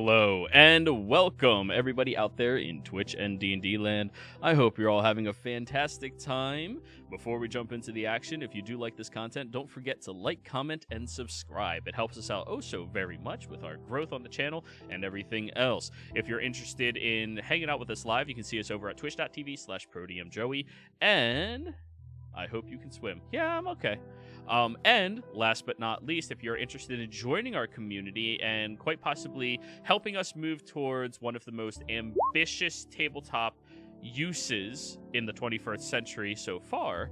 Hello and welcome everybody out there in Twitch and D&D land. I hope you're all having a fantastic time. Before we jump into the action, if you do like this content, don't forget to like, comment, and subscribe. It helps us out oh so very much with our growth on the channel and everything else. If you're interested in hanging out with us live, you can see us over at twitch.tv/ProDMJoey. And I hope you can swim. Yeah, I'm okay. And last but not least, if you're interested in joining our community and quite possibly helping us move towards one of the most ambitious tabletop uses in the 21st century so far,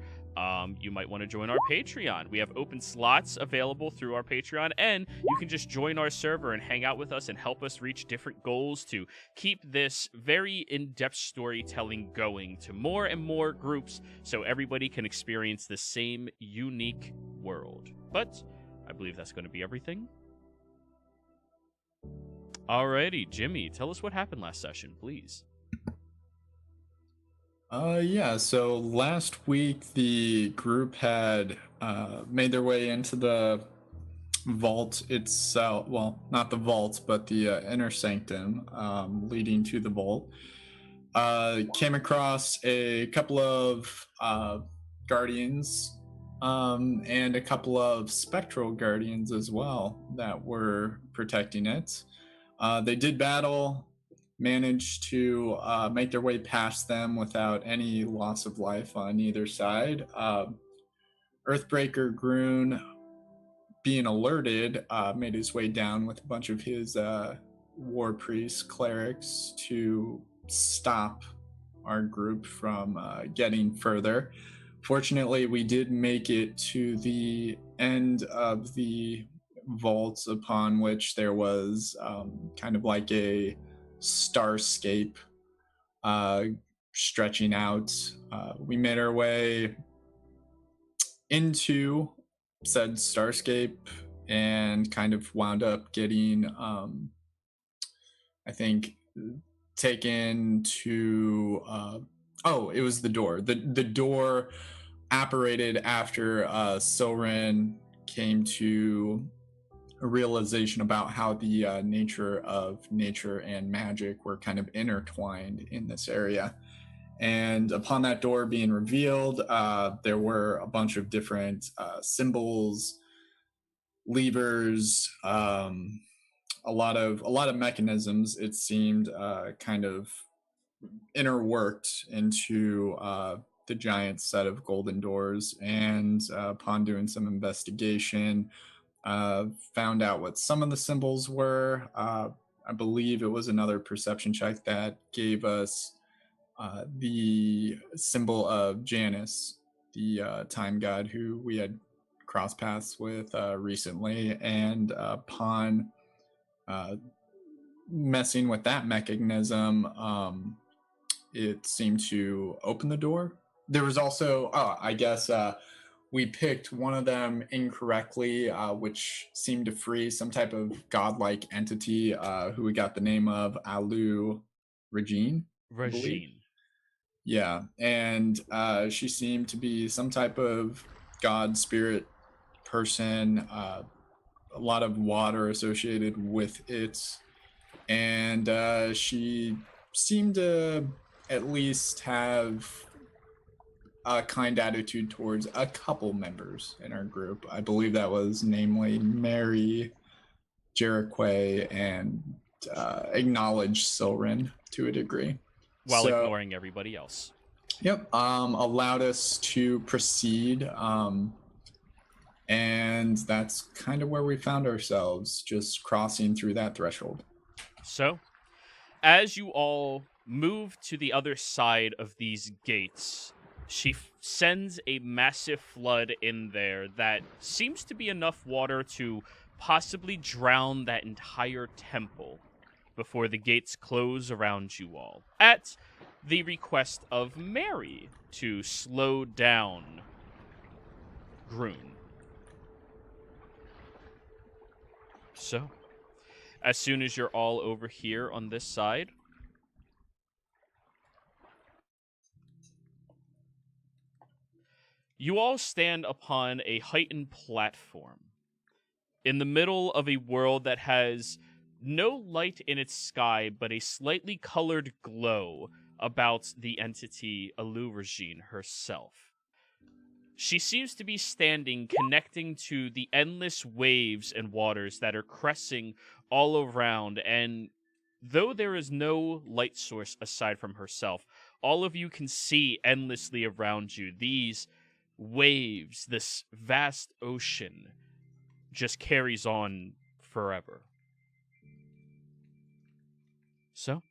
you might want to join our Patreon. We have open slots available through our Patreon, and you can just join our server and hang out with us and help us reach different goals to keep this very in-depth storytelling going to more and more groups so everybody can experience the same unique world. But I believe that's going to be everything. Alrighty, Jimmy, tell us what happened last session, please. So last week the group had made their way into the vault itself. Well, not the vault, but the inner sanctum leading to the vault. Came across a couple of guardians and a couple of spectral guardians as well that were protecting it. They did battle. Managed to make their way past them without any loss of life on either side. Earthbreaker Groon, being alerted, made his way down with a bunch of his war priests, clerics, to stop our group from getting further. Fortunately, we did make it to the end of the vault, upon which there was kind of like a starscape stretching out. We made our way into said starscape and kind of wound up getting I think taken to it was the door. The door apparated after Silren came to a realization about how the nature of nature and magic were kind of intertwined in this area. And upon that door being revealed, there were a bunch of different symbols, levers, a lot of mechanisms. It seemed kind of interworked into the giant set of golden doors. And upon doing some investigation, found out what some of the symbols were. I believe it was another perception check that gave us the symbol of Janus, the time god who we had crossed paths with recently. And upon messing with that mechanism, it seemed to open the door. There was also, we picked one of them incorrectly, which seemed to free some type of godlike entity who we got the name of Alu Regine. Regine. Yeah, and she seemed to be some type of god spirit person, a lot of water associated with it, and she seemed to at least have a kind attitude towards a couple members in our group. I believe that was namely Mary, Jericho, and acknowledged Silren to a degree. While ignoring everybody else. Yep. Allowed us to proceed. And that's kind of where we found ourselves, just crossing through that threshold. So, as you all move to the other side of these gates, she sends a massive flood in there that seems to be enough water to possibly drown that entire temple before the gates close around you all, at the request of Mary to slow down Groon. So, as soon as you're all over here on this side, you all stand upon a heightened platform in the middle of a world that has no light in its sky, but a slightly colored glow about the entity Alurajin herself. She seems to be standing, connecting to the endless waves and waters that are crashing all around, and though there is no light source aside from herself, all of you can see endlessly around you these waves, this vast ocean just carries on forever. So,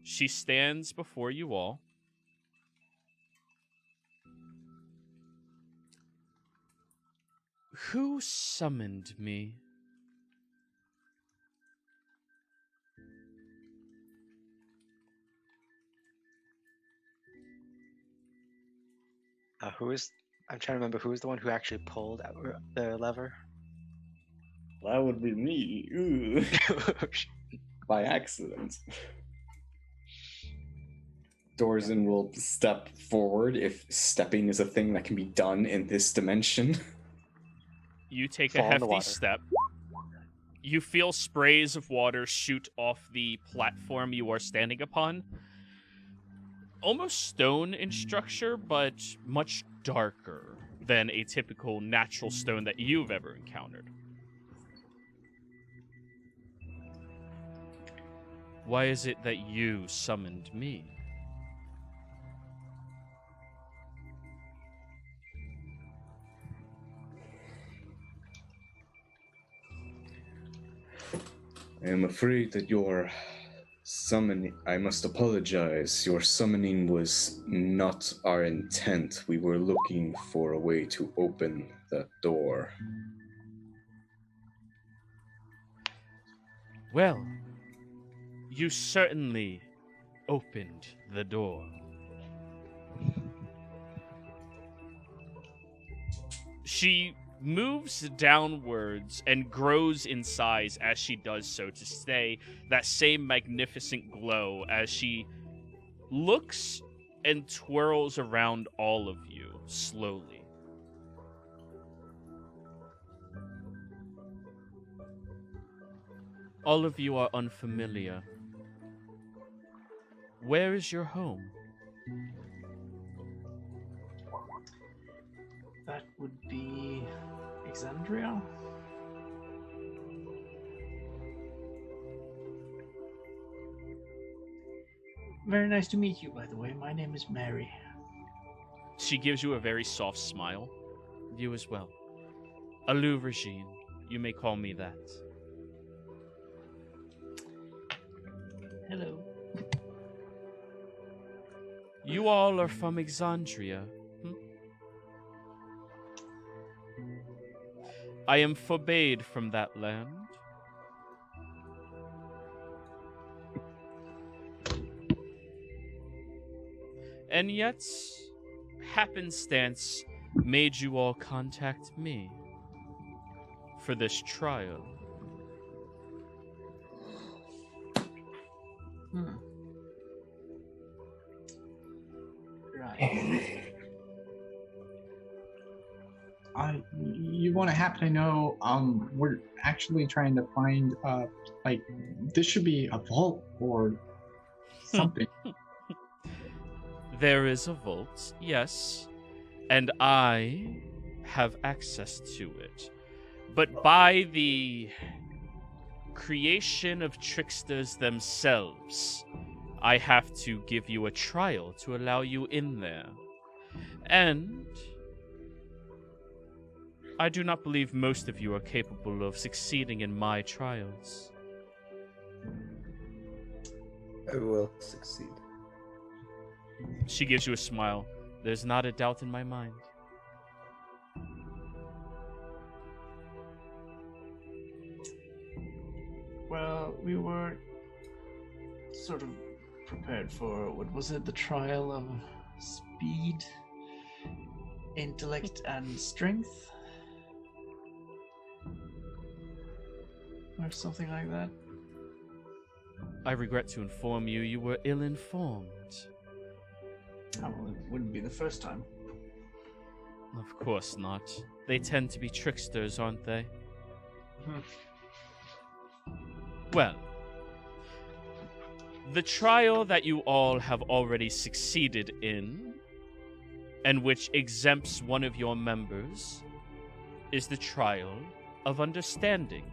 she stands before you all. Who summoned me? I'm trying to remember who is the one who actually pulled out the lever. That would be me. Ooh. By accident. Dorzen will step forward if stepping is a thing that can be done in this dimension. You take Fall a in the hefty water. step. You feel sprays of water shoot off the platform you are standing upon. Almost stone in structure, but much darker than a typical natural stone that you've ever encountered. Why is it that you summoned me? I am afraid that your summoning... I must apologize. Your summoning was not our intent. We were looking for a way to open that door. Well, you certainly opened the door. She moves downwards and grows in size as she does so to stay that same magnificent glow as she looks and twirls around all of you slowly. All of you are unfamiliar. Where is your home? That would be EXANDRIA. Very nice to meet you, by the way. My name is Mary. She gives you a very soft smile. You as well. Alurajin, you may call me that. Hello. You all are from Exandria. I am forbade from that land. And yet, happenstance made you all contact me for this trial. Right. You want to happen to know, we're actually trying to find, this should be a vault or something. There is a vault, yes, and I have access to it. But by the creation of tricksters themselves, I have to give you a trial to allow you in there. And I do not believe most of you are capable of succeeding in my trials. I will succeed. She gives you a smile. There's not a doubt in my mind. Well, we were sort of prepared for, what was it, the trial of speed, intellect, and strength? Or something like that. I regret to inform you, you were ill-informed. Oh, well, it wouldn't be the first time. Of course not. They tend to be tricksters, aren't they? Well, the trial that you all have already succeeded in, and which exempts one of your members, is the trial of understanding.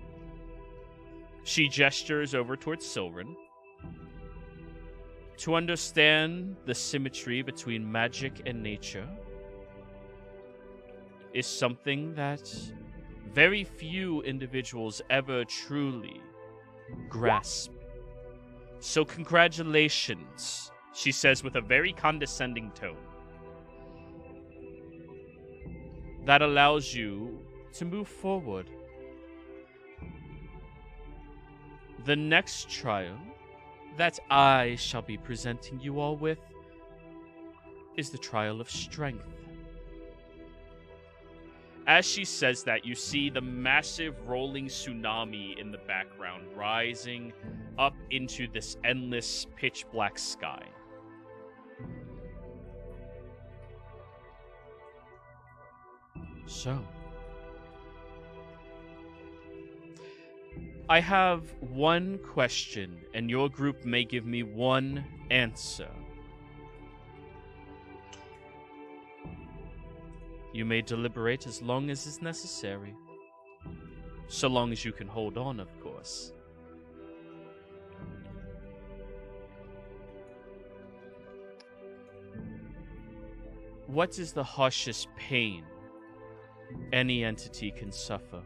She gestures over towards Silren. To understand the symmetry between magic and nature is something that very few individuals ever truly grasp. So congratulations, she says with a very condescending tone. That allows you to move forward. The next trial that I shall be presenting you all with is the trial of strength. As she says that, you see the massive rolling tsunami in the background rising up into this endless pitch black sky. So, I have one question, and your group may give me one answer. You may deliberate as long as is necessary. So long as you can hold on, of course. What is the harshest pain any entity can suffer?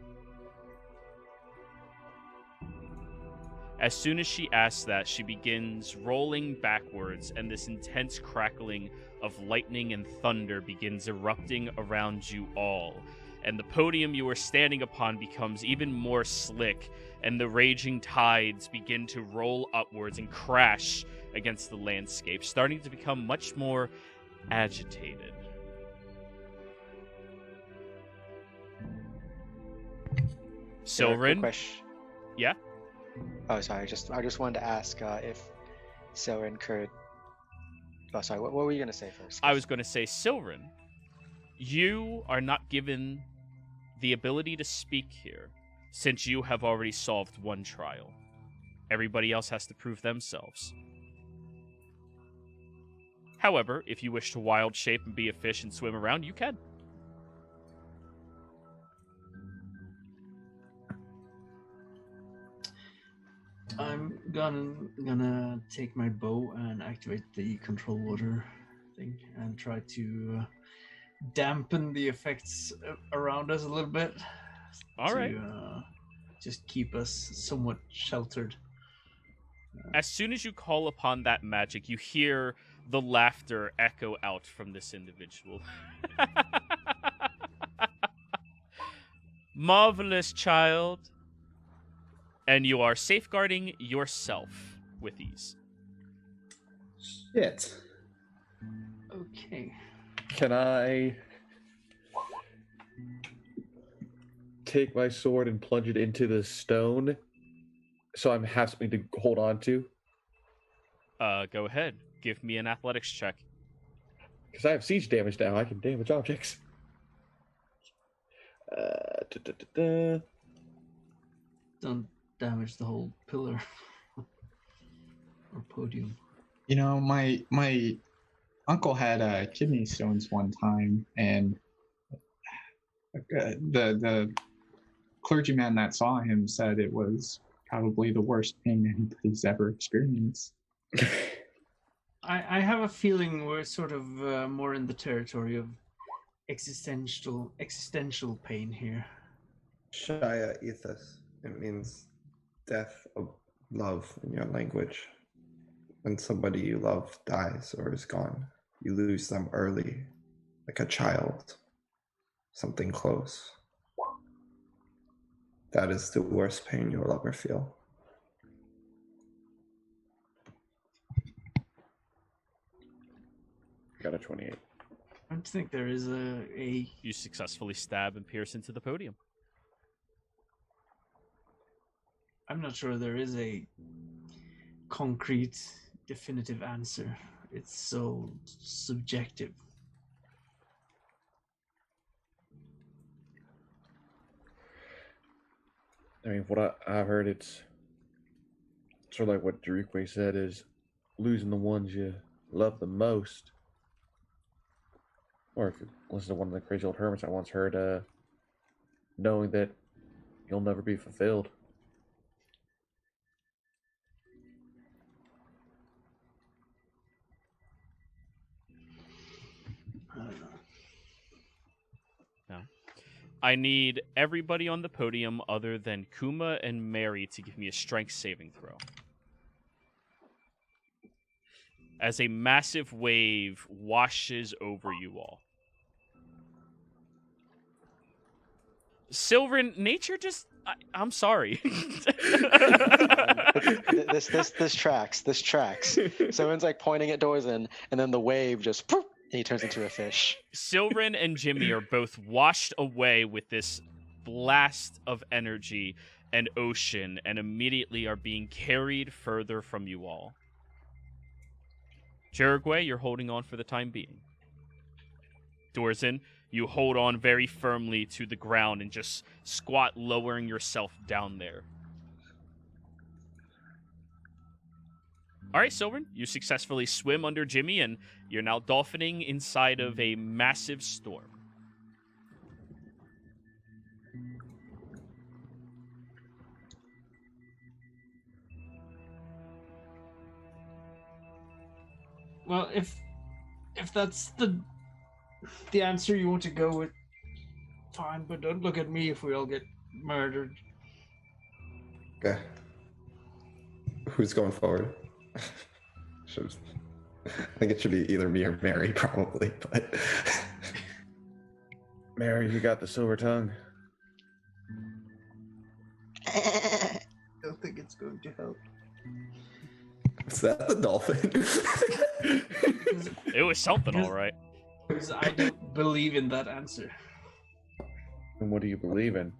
As soon as she asks that, she begins rolling backwards, and this intense crackling of lightning and thunder begins erupting around you all. And the podium you are standing upon becomes even more slick, and the raging tides begin to roll upwards and crash against the landscape, starting to become much more agitated. Silren? Yeah? Oh, sorry. I just wanted to ask if Silren could. Oh, sorry. What were you gonna say first? I was going to say, Silren, you are not given the ability to speak here, since you have already solved one trial. Everybody else has to prove themselves. However, if you wish to wild shape and be a fish and swim around, you can. I'm gonna take my bow and activate the control water thing and try to dampen the effects around us a little bit. All right. Just keep us somewhat sheltered. As soon as you call upon that magic, you hear the laughter echo out from this individual. Marvelous, child. And you are safeguarding yourself with ease. Shit. Okay. Can I take my sword and plunge it into the stone so I have something to hold on to? Go ahead. Give me an athletics check. Because I have siege damage now. I can damage objects. Don't damage the whole pillar or podium. You know, my uncle had kidney stones one time, and the clergyman that saw him said it was probably the worst pain anybody's ever experienced. I have a feeling we're sort of more in the territory of existential pain here. Shaya ethos. It means death of love in your language. When somebody you love dies or is gone, you lose them early, like a child, something close. That is the worst pain you'll ever feel. Got a 28. I don't think there is a... You successfully stab and pierce into the podium. I'm not sure there is a concrete, definitive answer. It's so subjective. I mean, what I've heard, it's Sort of like what Drukwe said is losing the ones you love the most. Or if you listen to one of the crazy old hermits I once heard, knowing that you'll never be fulfilled. I don't know. No. I need everybody on the podium other than Kuma and Mary to give me a strength saving throw. As a massive wave washes over you all. Silverin, nature just... I'm sorry. This tracks. This tracks. Someone's like pointing at Dorzen, and then the wave just poof, and he turns into a fish. Silverin and Jimmy are both washed away with this blast of energy and ocean, and immediately are being carried further from you all. Jurigwe, you're holding on for the time being. Dorzen, you hold on very firmly to the ground and just squat, lowering yourself down there. All right, Silverin, you successfully swim under Jimmy, and you're now dolphining inside of a massive storm. Well, if that's the answer you want to go with, fine. But don't look at me if we all get murdered. Okay. Who's going forward? I think it should be either me or Mary, probably. But Mary, you got the silver tongue. I don't think it's going to help. is that the dolphin? It was something, all right. Because I don't believe in that answer. And what do you believe in?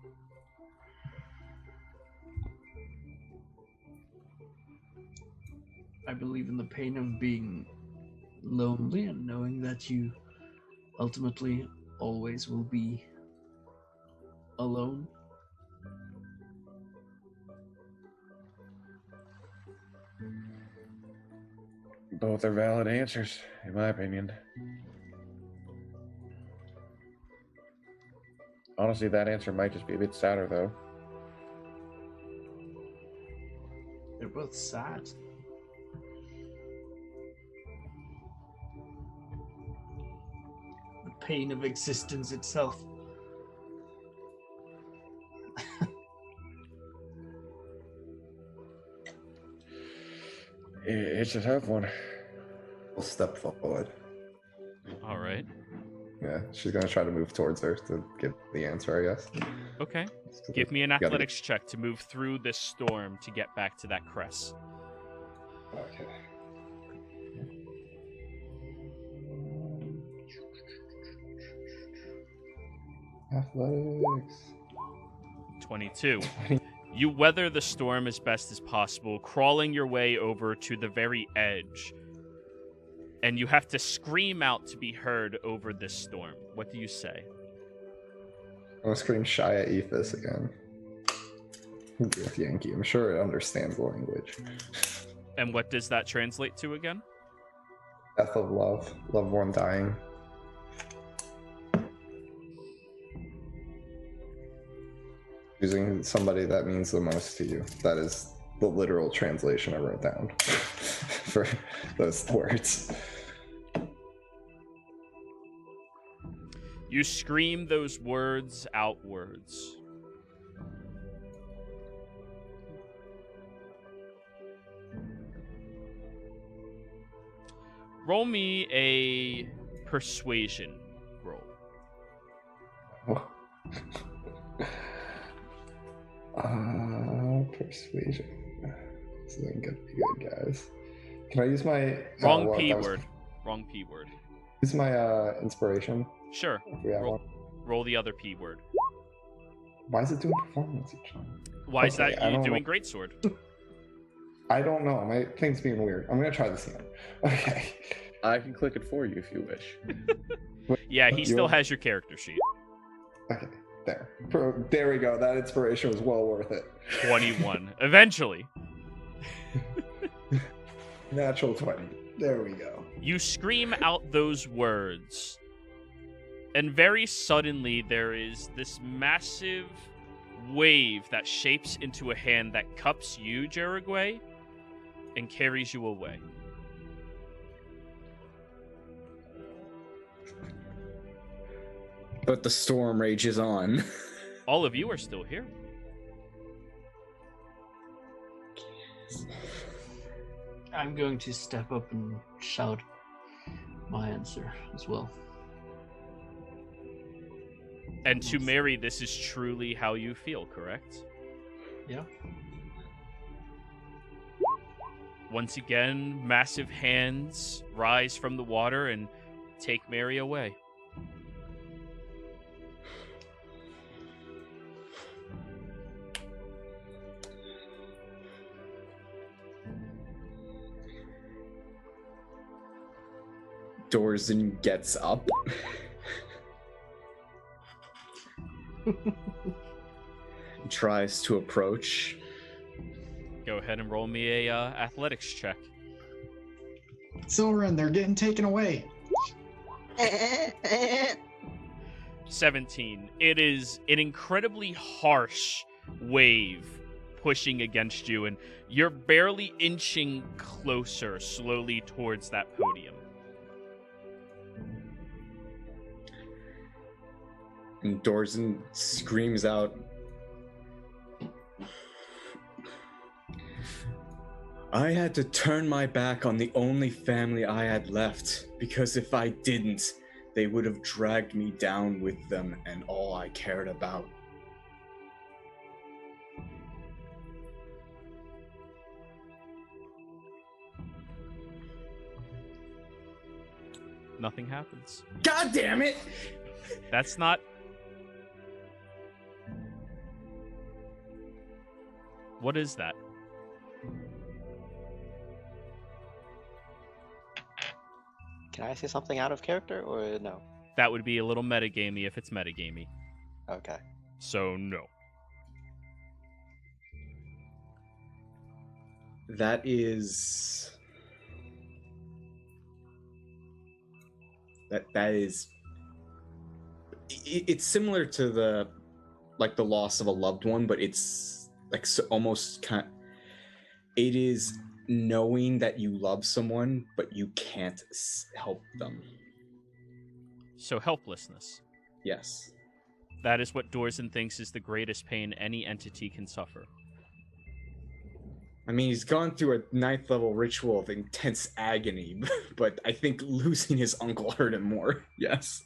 I believe in the pain of being lonely and knowing that you ultimately always will be alone. Both are valid answers, in my opinion. Honestly, that answer might just be a bit sadder, though. They're both sad. The pain of existence itself. It's a tough one. We'll step forward. All right. Yeah, she's gonna try to move towards her to get the answer, I guess. Okay. Give me an athletics check to move through this storm to get back to that crest. Okay. Athletics. 22. You weather the storm as best as possible, crawling your way over to the very edge. And you have to scream out to be heard over this storm. What do you say? I'm gonna scream shy at Ethos again. With Yankee. I'm sure it understands the language. And what does that translate to again? Death of love. Loved one dying. Choosing somebody that means the most to you. That is the literal translation I wrote down for those words. You scream those words outwards. Roll me a persuasion roll. Persuasion. This isn't gonna be good, guys. Can I use my Wrong P word. Wrong P word. Use my inspiration? Sure. If we have one. Roll the other P word. Why is it doing performance each time? Why is that I you don't doing know. greatsword? I don't know. My thing's being weird. I'm gonna try this again. Okay. I can click it for you if you wish. Yeah, he You still want- has your character sheet. Okay. There we go. That inspiration was well worth it. 21. Eventually. Natural 20. There we go. You scream out those words, and very suddenly there is this massive wave that shapes into a hand that cups you, Jerigway, and carries you away. But the storm rages on. All of you are still here. I'm going to step up and shout my answer as well. And to Mary, this is truly how you feel, correct? Yeah. Once again, massive hands rise from the water and take Mary away. Dorzen gets up. Tries to approach. Go ahead and roll me a athletics check. Silverin, they're getting taken away. 17. It is an incredibly harsh wave pushing against you, and you're barely inching closer slowly towards that podium. And Dorzen screams out, I had to turn my back on the only family I had left, because if I didn't, they would have dragged me down with them and all I cared about. Nothing happens. God damn it! That's not... What is that? Can I say something out of character or no? That would be a little metagamey if it's metagamey. Okay. So, no. That is... That is... It's similar to the loss of a loved one, but it's like almost kind of... It is knowing that you love someone, but you can't help them. So helplessness. Yes. That is what Dorzen thinks is the greatest pain any entity can suffer. I mean, he's gone through a 9th level ritual of intense agony, but I think losing his uncle hurt him more. Yes.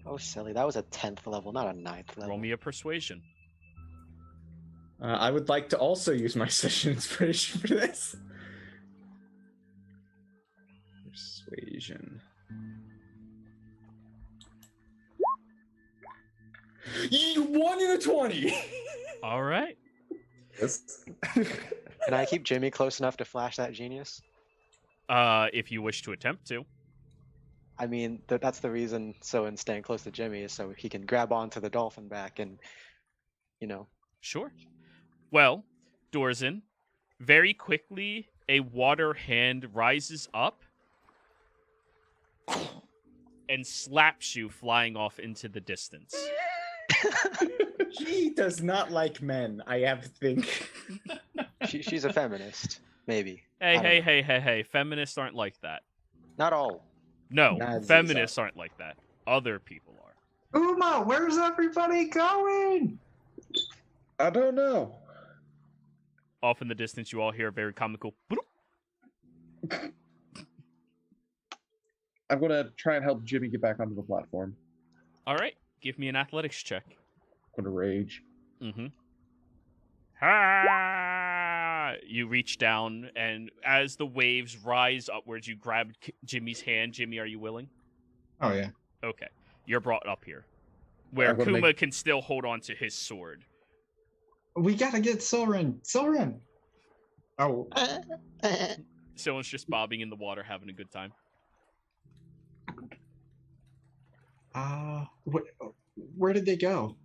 Oh, silly. That was a 10th level, not a 9th level. Roll me a persuasion. I would like to also use my session inspiration for this. Persuasion. You won in a 20! All right. Yes. Can I keep Jimmy close enough to flash that genius? If you wish to attempt to. I mean, that's the reason Soen's staying close to Jimmy is so he can grab onto the dolphin back and, you know. Sure. Well, Dorzen, very quickly, a water hand rises up and slaps you flying off into the distance. She does not like men, I have to think. She's a feminist, maybe. Hey. Feminists aren't like that. Not all. No, Nazis feminists aren't like that. Other people are. Uma, where's everybody going? I don't know. Off in the distance, you all hear a very comical... I'm gonna try and help Jimmy get back onto the platform. All right, give me an athletics check. I'm gonna rage. Mm-hmm. Ah! You reach down, and as the waves rise upwards, you grab Jimmy's hand. Jimmy, are you willing? Oh, yeah. Okay. You're brought up here, where I'm gonna Kuma can still hold on to his sword. We gotta get Silverin. Silverin! Oh, Someone's just bobbing in the water, having a good time. where did they go?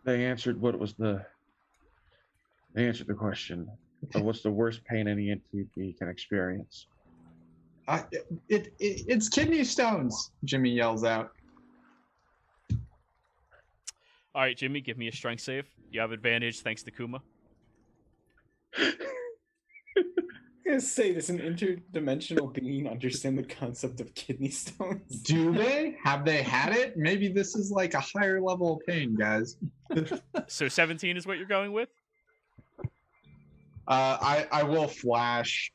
They answered what was the... They answered the question. what's the worst pain any entity can experience? It's kidney stones, Jimmy yells out. All right, Jimmy, give me a strength save. You have advantage thanks to Kuma. I'm gonna say, does an interdimensional being understand the concept of kidney stones? Do they? Have they had it? Maybe this is like a higher level of pain, guys. So 17 is what you're going with? I will flash,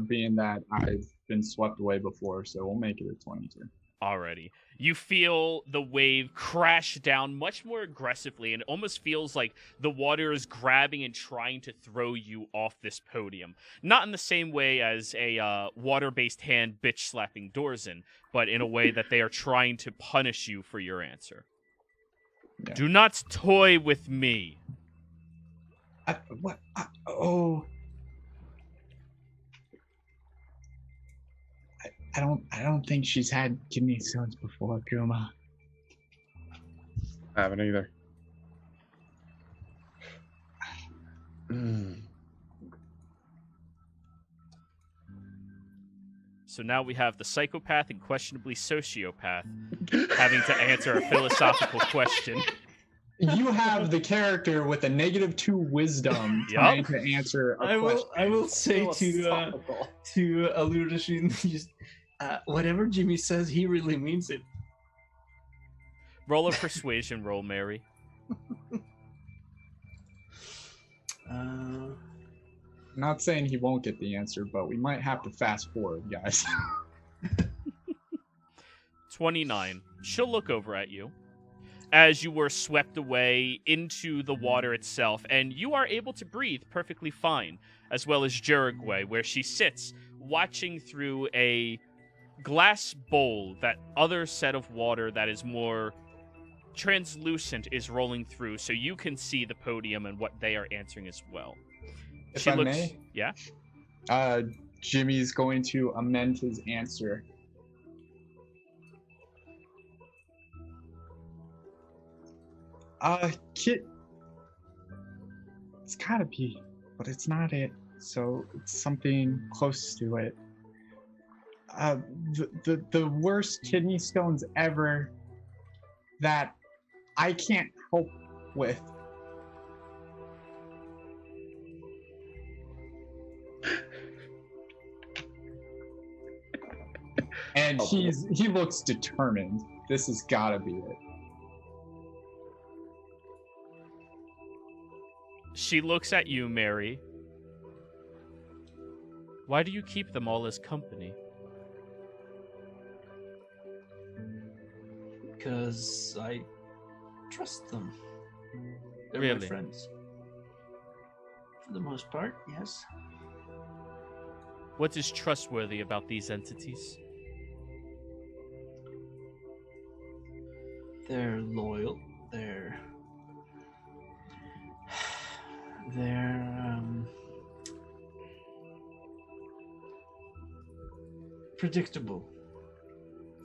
being that I've been swept away before, so we'll make it a 22. Alrighty. You feel the wave crash down much more aggressively, and it almost feels like the water is grabbing and trying to throw you off this podium. Not in the same way as a water-based hand bitch-slapping Dorzen, but in a way that they are trying to punish you for your answer. Yeah. Do not toy with me. What? I don't think she's had kidney stones before, Kuma. I haven't either. So now we have the psychopath and questionably sociopath having to answer a philosophical question. You have the character with a -2 wisdom trying to answer a question. I will say to Aludashin, just whatever Jimmy says, he really means it. Roll a persuasion roll, Mary. I'm not saying he won't get the answer, but we might have to fast forward, guys. 29. She'll look over at you as you were swept away into the water itself, and you are able to breathe perfectly fine, as well as Jurigway, where she sits watching through a glass bowl. That other set of water that is more translucent is rolling through, so you can see the podium and what they are answering as well. If I may? Yeah? Jimmy's going to amend his answer. Kit. It's gotta be, but it's not it. So it's something close to it. The worst kidney stones ever that I can't cope with. And he looks determined. This has gotta be it. She looks at you, Mary. Why do you keep them all as company? Because I trust them. They're Really? my friends. For the most part, yes. What is trustworthy about these entities? They're loyal. They're predictable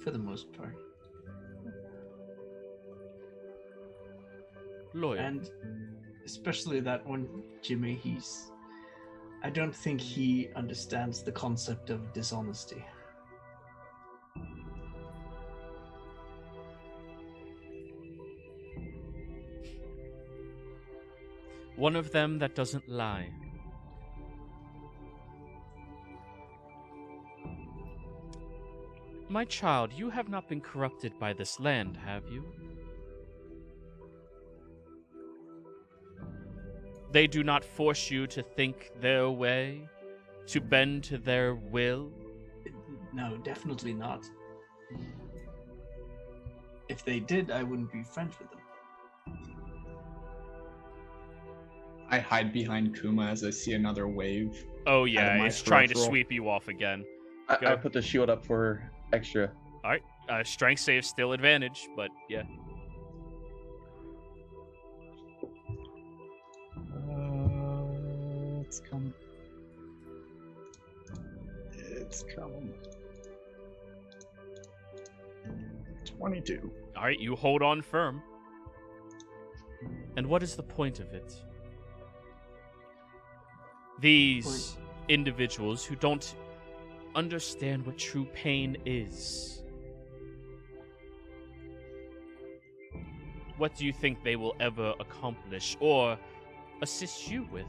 for the most part. Loyal. And especially that one, Jimmy, I don't think he understands the concept of dishonesty. One of them that doesn't lie. My child, you have not been corrupted by this land, have you? They do not force you to think their way, to bend to their will? No, definitely not. If they did, I wouldn't be friends with them. I hide behind Kuma as I see another wave. Oh yeah, it's trying to peripheral. sweep you off again. I put the shield up for extra. Alright, strength save still advantage, but yeah. It's coming. It's coming. 22. Alright, you hold on firm. And what is the point of it? These individuals who don't understand what true pain is. What do you think they will ever accomplish or assist you with?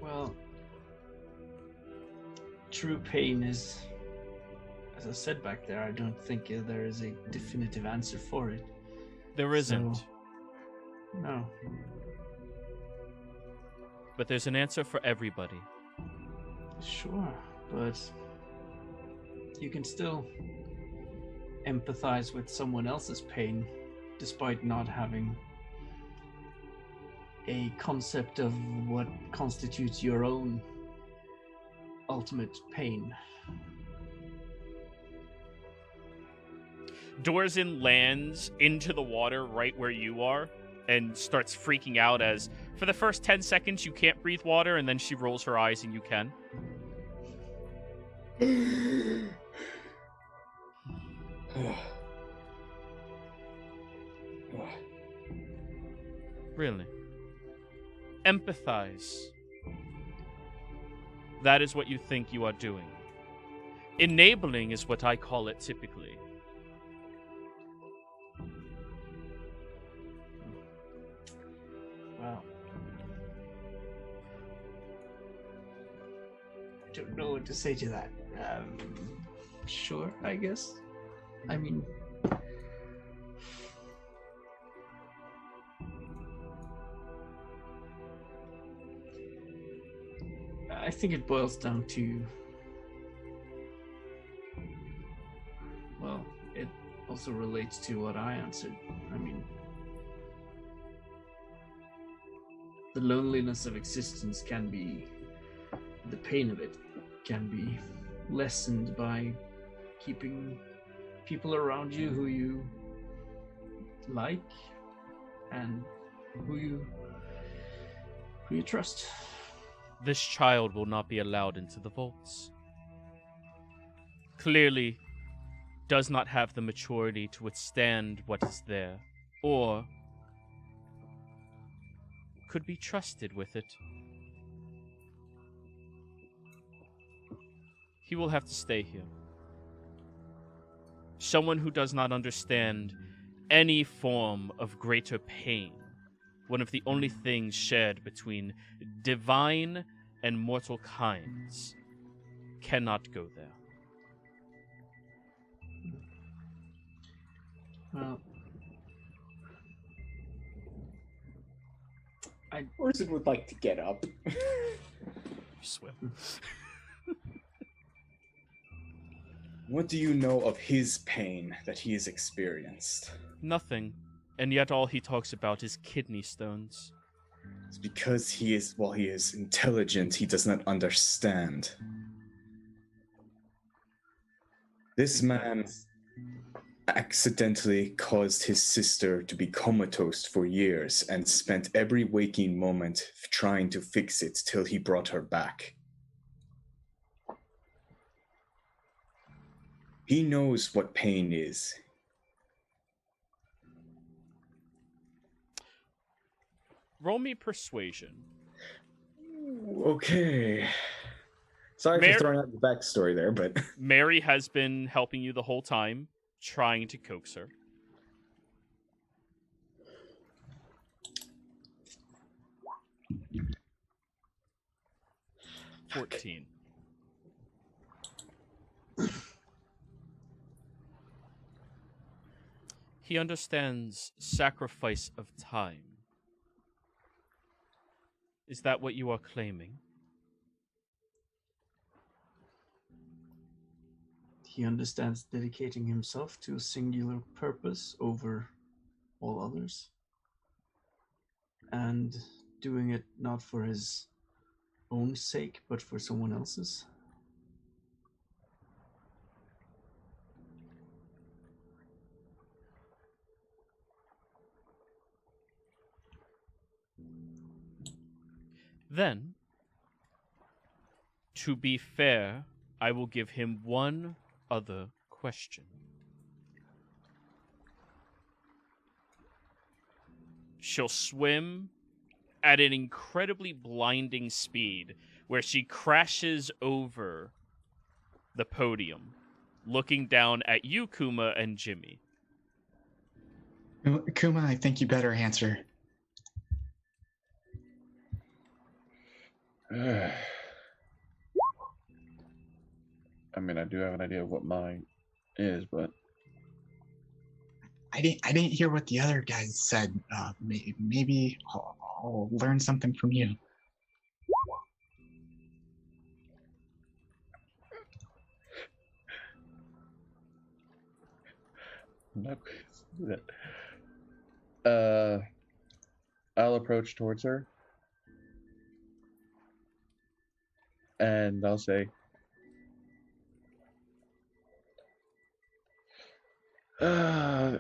Well, true pain is, as I said back there, I don't think there is a definitive answer for it. There isn't. So, no. But there's an answer for everybody. Sure, but you can still empathize with someone else's pain despite not having a concept of what constitutes your own ultimate pain. Dorzen lands into the water right where you are and starts freaking out as, for the first 10 seconds, you can't breathe water, and then she rolls her eyes and you can. Really? Empathize. That is what you think you are doing. Enabling is what I call it typically. Wow. I don't know what to say to that. Sure, I guess. I mean, I think it boils down to, well, it also relates to what I answered. I mean, the loneliness of existence can be, the pain of it can be lessened by keeping people around you who you like and who you trust. This child will not be allowed into the vaults. Clearly does not have the maturity to withstand what is there, or could be trusted with it. He will have to stay here. Someone who does not understand any form of greater pain, one of the only things shared between divine and mortal kinds, cannot go there. Well, Orson would like to get up. Swim. What do you know of his pain that he has experienced? Nothing. And yet all he talks about is kidney stones. It's because he is intelligent, he does not understand. This man accidentally caused his sister to be comatose for years and spent every waking moment trying to fix it till he brought her back. He knows what pain is. Roll me persuasion. Okay. Sorry for throwing out the backstory there, but... Mary has been helping you the whole time, trying to coax her. $14. He understands sacrifice of time. Is that what you are claiming? he understands dedicating himself to a singular purpose over all others, and doing it not for his own sake, but for someone else's. Then, to be fair, I will give him one other question. she'll swim at an incredibly blinding speed where she crashes over the podium, looking down at you, Kuma, and Jimmy. Kuma, I think you better answer. I mean, I do have an idea of what mine is, but I didn't hear what the other guys said. Maybe I'll learn something from you. no. I'll approach towards her, and I'll say, I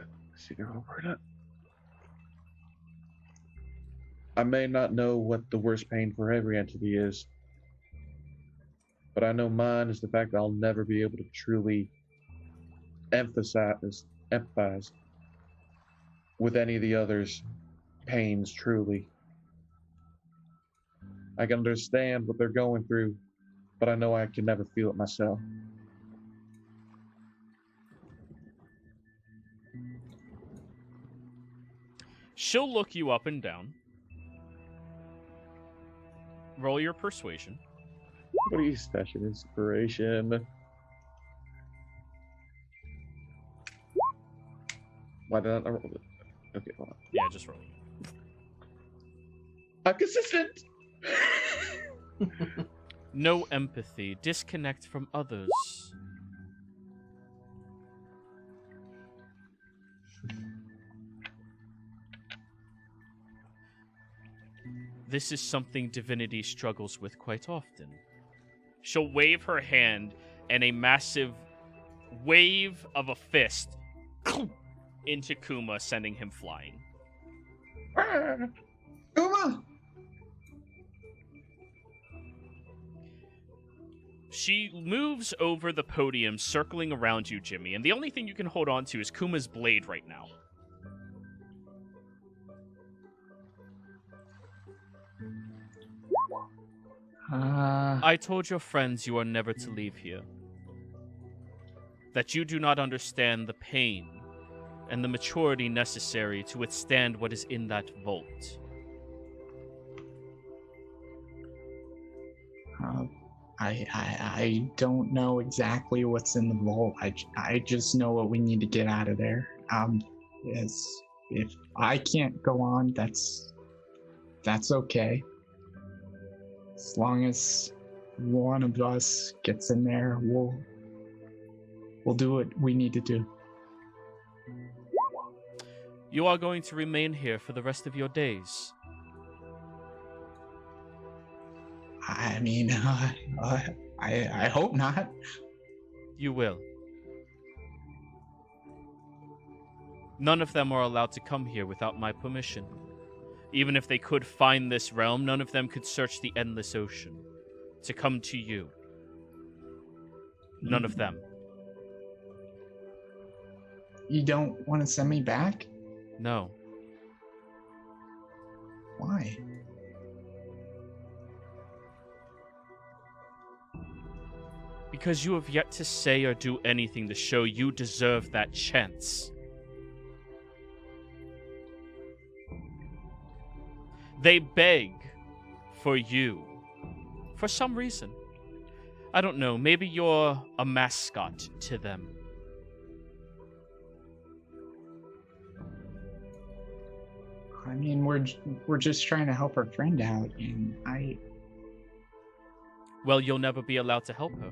may not know what the worst pain for every entity is, but I know mine is the fact that I'll never be able to truly empathize with any of the others' pains truly. I can understand what they're going through, but I know I can never feel it myself. She'll look you up and down. Roll your persuasion. What are you special inspiration? Why did I not roll it? Okay, hold on. Yeah, just roll. I'm consistent! No empathy. Disconnect from others. This is something divinity struggles with quite often. She'll wave her hand, and a massive wave of a fist into Kuma, sending him flying. Kuma! She moves over the podium, circling around you, Jimmy, and the only thing you can hold on to is Kuma's blade right now. I told your friends you are never to leave here. That you do not understand the pain and the maturity necessary to withstand what is in that vault. I don't know exactly what's in the vault. I just know what we need to get out of there. Yes, if I can't go on, that's okay. As long as one of us gets in there, we'll do what we need to do. You are going to remain here for the rest of your days. I mean, I hope not. You will. None of them are allowed to come here without my permission. Even if they could find this realm, none of them could search the endless ocean to come to you. None of them. You don't want to send me back? No. Why? Because you have yet to say or do anything to show you deserve that chance. They beg for you. For some reason. I don't know, maybe you're a mascot to them. I mean, we're just trying to help our friend out, and Well, you'll never be allowed to help her.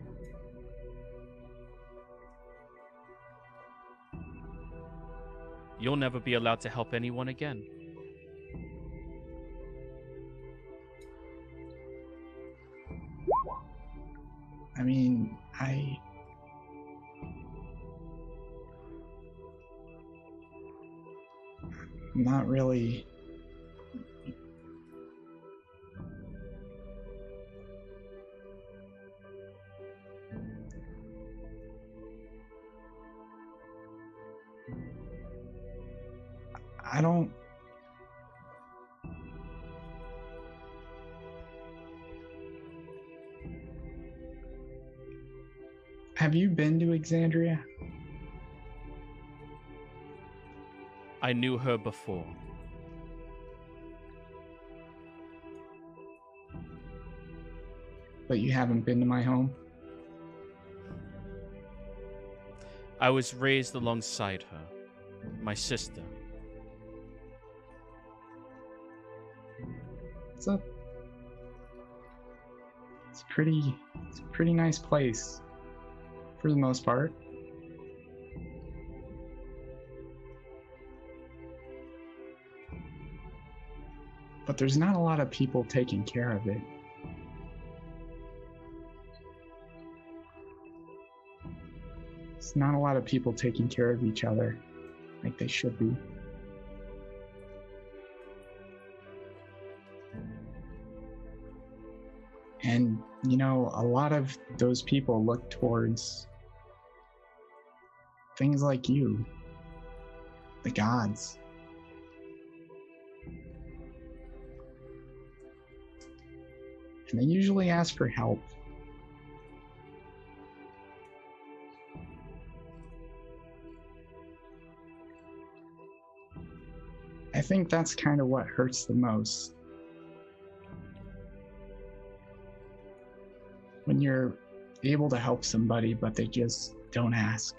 You'll never be allowed to help anyone again. I mean, not really. I don't Have you been to Exandria? I knew her before. But you haven't been to my home? I was raised alongside her, my sister. It's a pretty nice place for the most part. But there's not a lot of people taking care of it. There's not a lot of people taking care of each other like they should be. And, you know, a lot of those people look towards things like you, the gods. And they usually ask for help. I think that's kind of what hurts the most. When you're able to help somebody, but they just don't ask.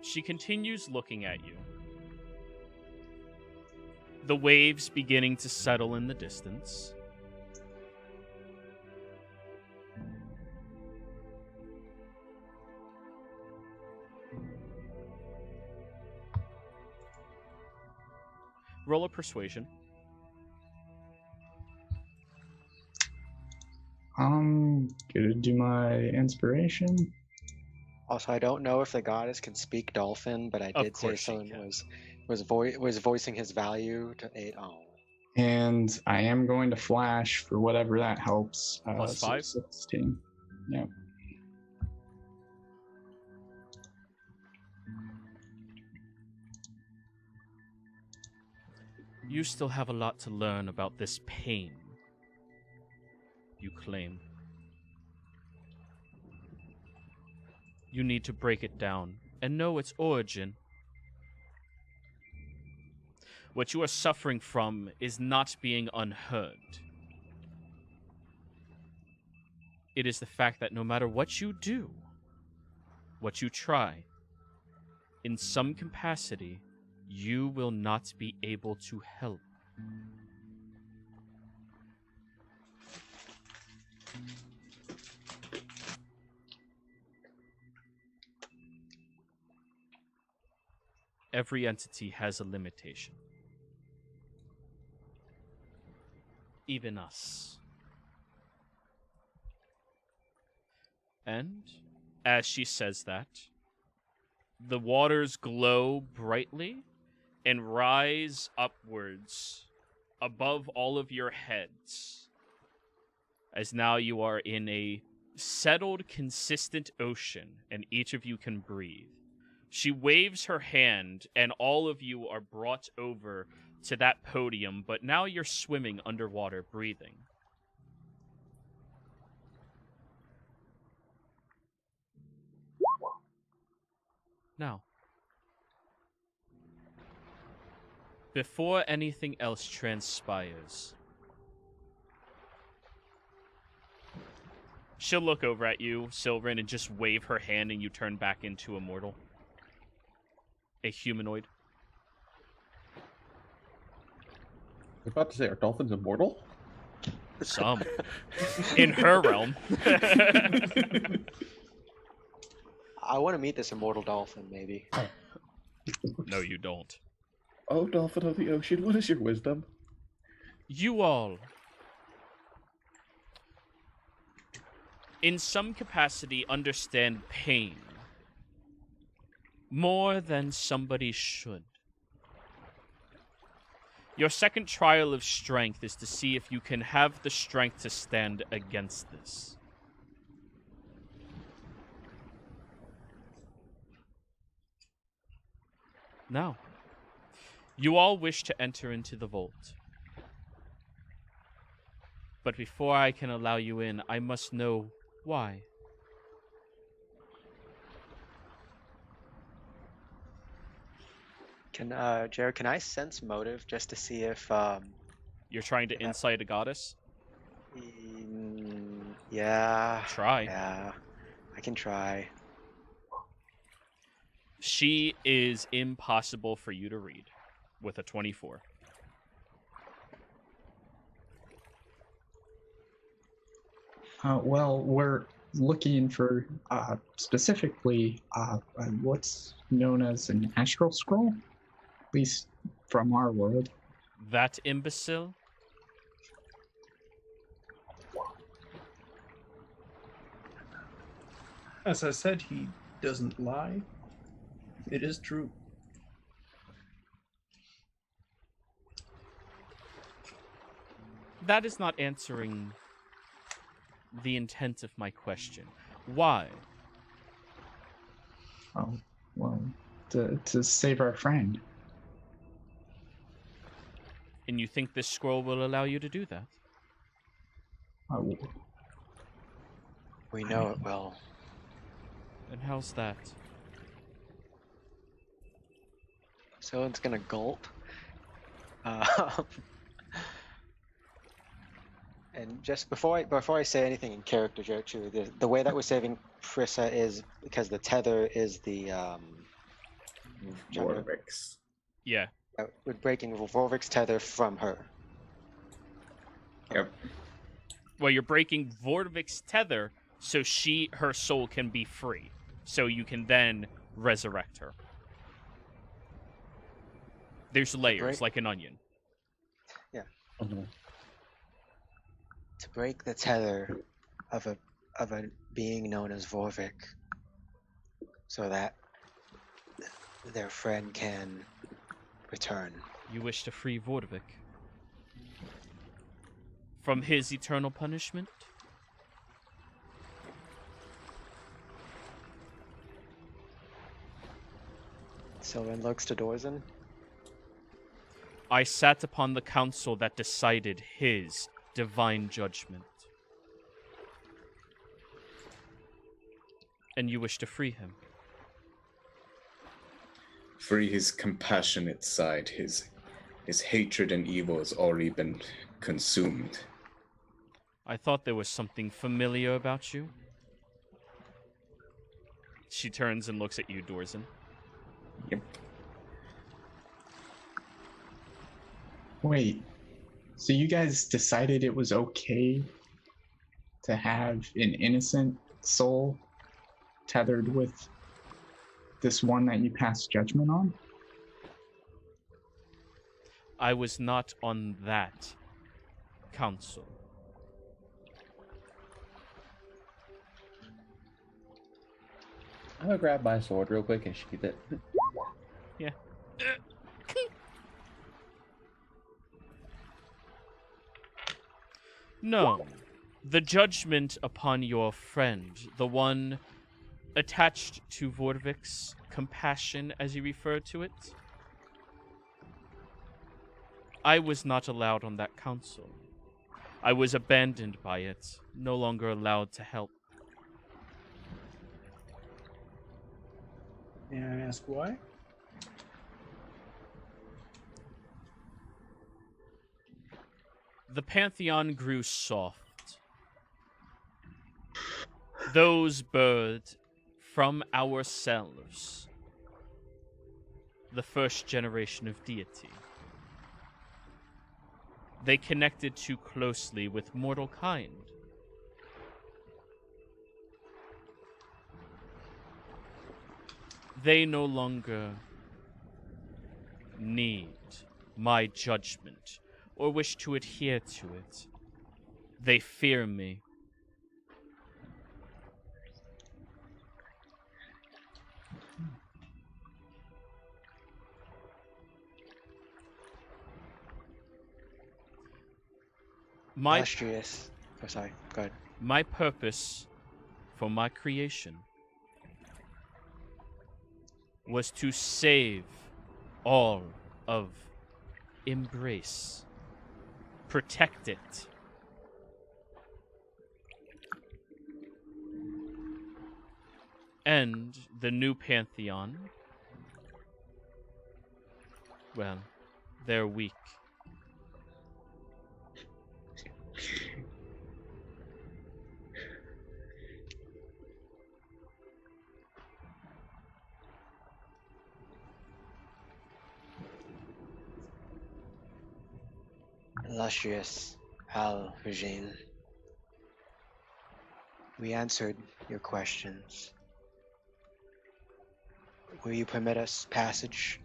She continues looking at you. The waves beginning to settle in the distance. Roll a persuasion. Gonna do my inspiration. Also, I don't know if the goddess can speak Dolphin, but I Of did say course she someone can. was voicing his value to 8. Oh, And I am going to flash for whatever that helps. Plus so 5? 16. Yeah. You still have a lot to learn about this pain, you claim. You need to break it down and know its origin. What you are suffering from is not being unheard. It is the fact that no matter what you do, what you try, in some capacity, you will not be able to help. Every entity has a limitation. Even us. And, as she says that, the waters glow brightly and rise upwards above all of your heads, as now you are in a settled, consistent ocean, and each of you can breathe. She waves her hand, and all of you are brought over to that podium, but now you're swimming underwater, breathing. Now, before anything else transpires, she'll look over at you, Sylvan, and just wave her hand, and you turn back into a mortal. A humanoid. I was about to say, are dolphins immortal? Some. In her realm. I want to meet this immortal dolphin, maybe. No, you don't. Oh, dolphin of the ocean, what is your wisdom? You all, in some capacity, understand pain more than somebody should. Your second trial of strength is to see if you can have the strength to stand against this. Now, you all wish to enter into the vault. But before I can allow you in, I must know why. Jared, can I sense motive just to see if You're trying to Yeah. insight a goddess? Yeah. Try. Yeah. I can try. She is impossible for you to read with a 24. Well, we're looking for specifically what's known as an astral scroll, at least from our world. That imbecile? As I said, he doesn't lie. It is true. That is not answering the intent of my question. Why? Oh, well, to save our friend. And you think this scroll will allow you to do that? Oh, We know it will. And how's that? So it's gonna gulp. And just before I say anything in character, actually, the way that we're saving Prissa is because the tether is the Vorvix. Yeah. we're breaking Vorvik's tether from her. Yep. Well, you're breaking Vorvik's tether so her soul can be free. So you can then resurrect her. There's layers, like an onion. Yeah. Mhm. To break the tether of a being known as Vorvik, so that their friend can return. You wish to free Vorvik from his eternal punishment? Sylvan looks to Dorzen. I sat upon the council that decided his divine judgment. And you wish to free him? Free his compassionate side. His hatred and evil has already been consumed. I thought there was something familiar about you. She turns and looks at you, Dorzen. Yep. wait. So you guys decided it was okay to have an innocent soul tethered with this one that you passed judgment on? I was not on that council. I'm gonna grab my sword real quick and sheath it. Yeah. No. The judgment upon your friend, the one attached to Vorvik's compassion, as you refer to it, I was not allowed on that council. I was abandoned by it, no longer allowed to help. May I ask why? The Pantheon grew soft. Those birthed from ourselves, the first generation of deity. They connected too closely with mortal kind. They no longer need my judgment or wish to adhere to it. They fear me. illustrious. Oh, sorry. Go ahead. My purpose for my creation was to save all of Embrace. Protect it. And the new Pantheon, well, they're weak. Illustrious Al-Rajin, we answered your questions. Will you permit us passage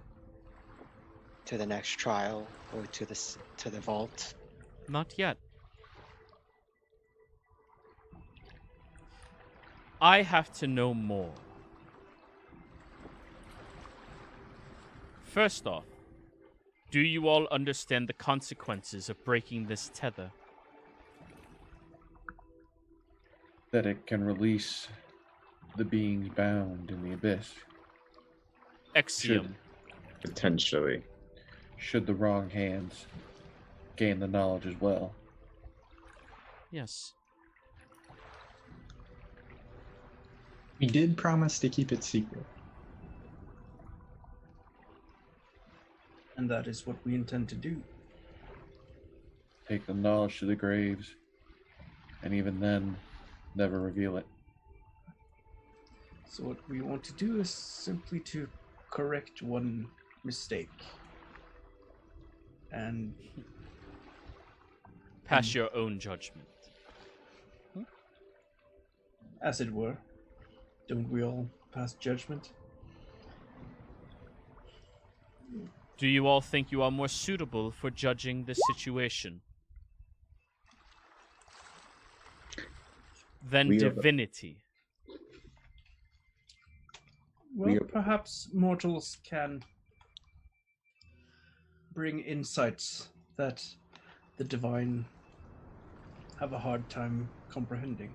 to the next trial or to the vault? Not yet. I have to know more. First off, do you all understand the consequences of breaking this tether? That it can release the beings bound in the abyss. Exium. Potentially. Should the wrong hands gain the knowledge as well. Yes. We did promise to keep it secret. And that is what we intend to do. Take the knowledge to the graves, and even then, never reveal it. So what we want to do is simply to correct one mistake. And Pass your own judgment. as it were, don't we all pass judgment? Do you all think you are more suitable for judging this situation than We are- divinity? Well, perhaps mortals can bring insights that the divine have a hard time comprehending.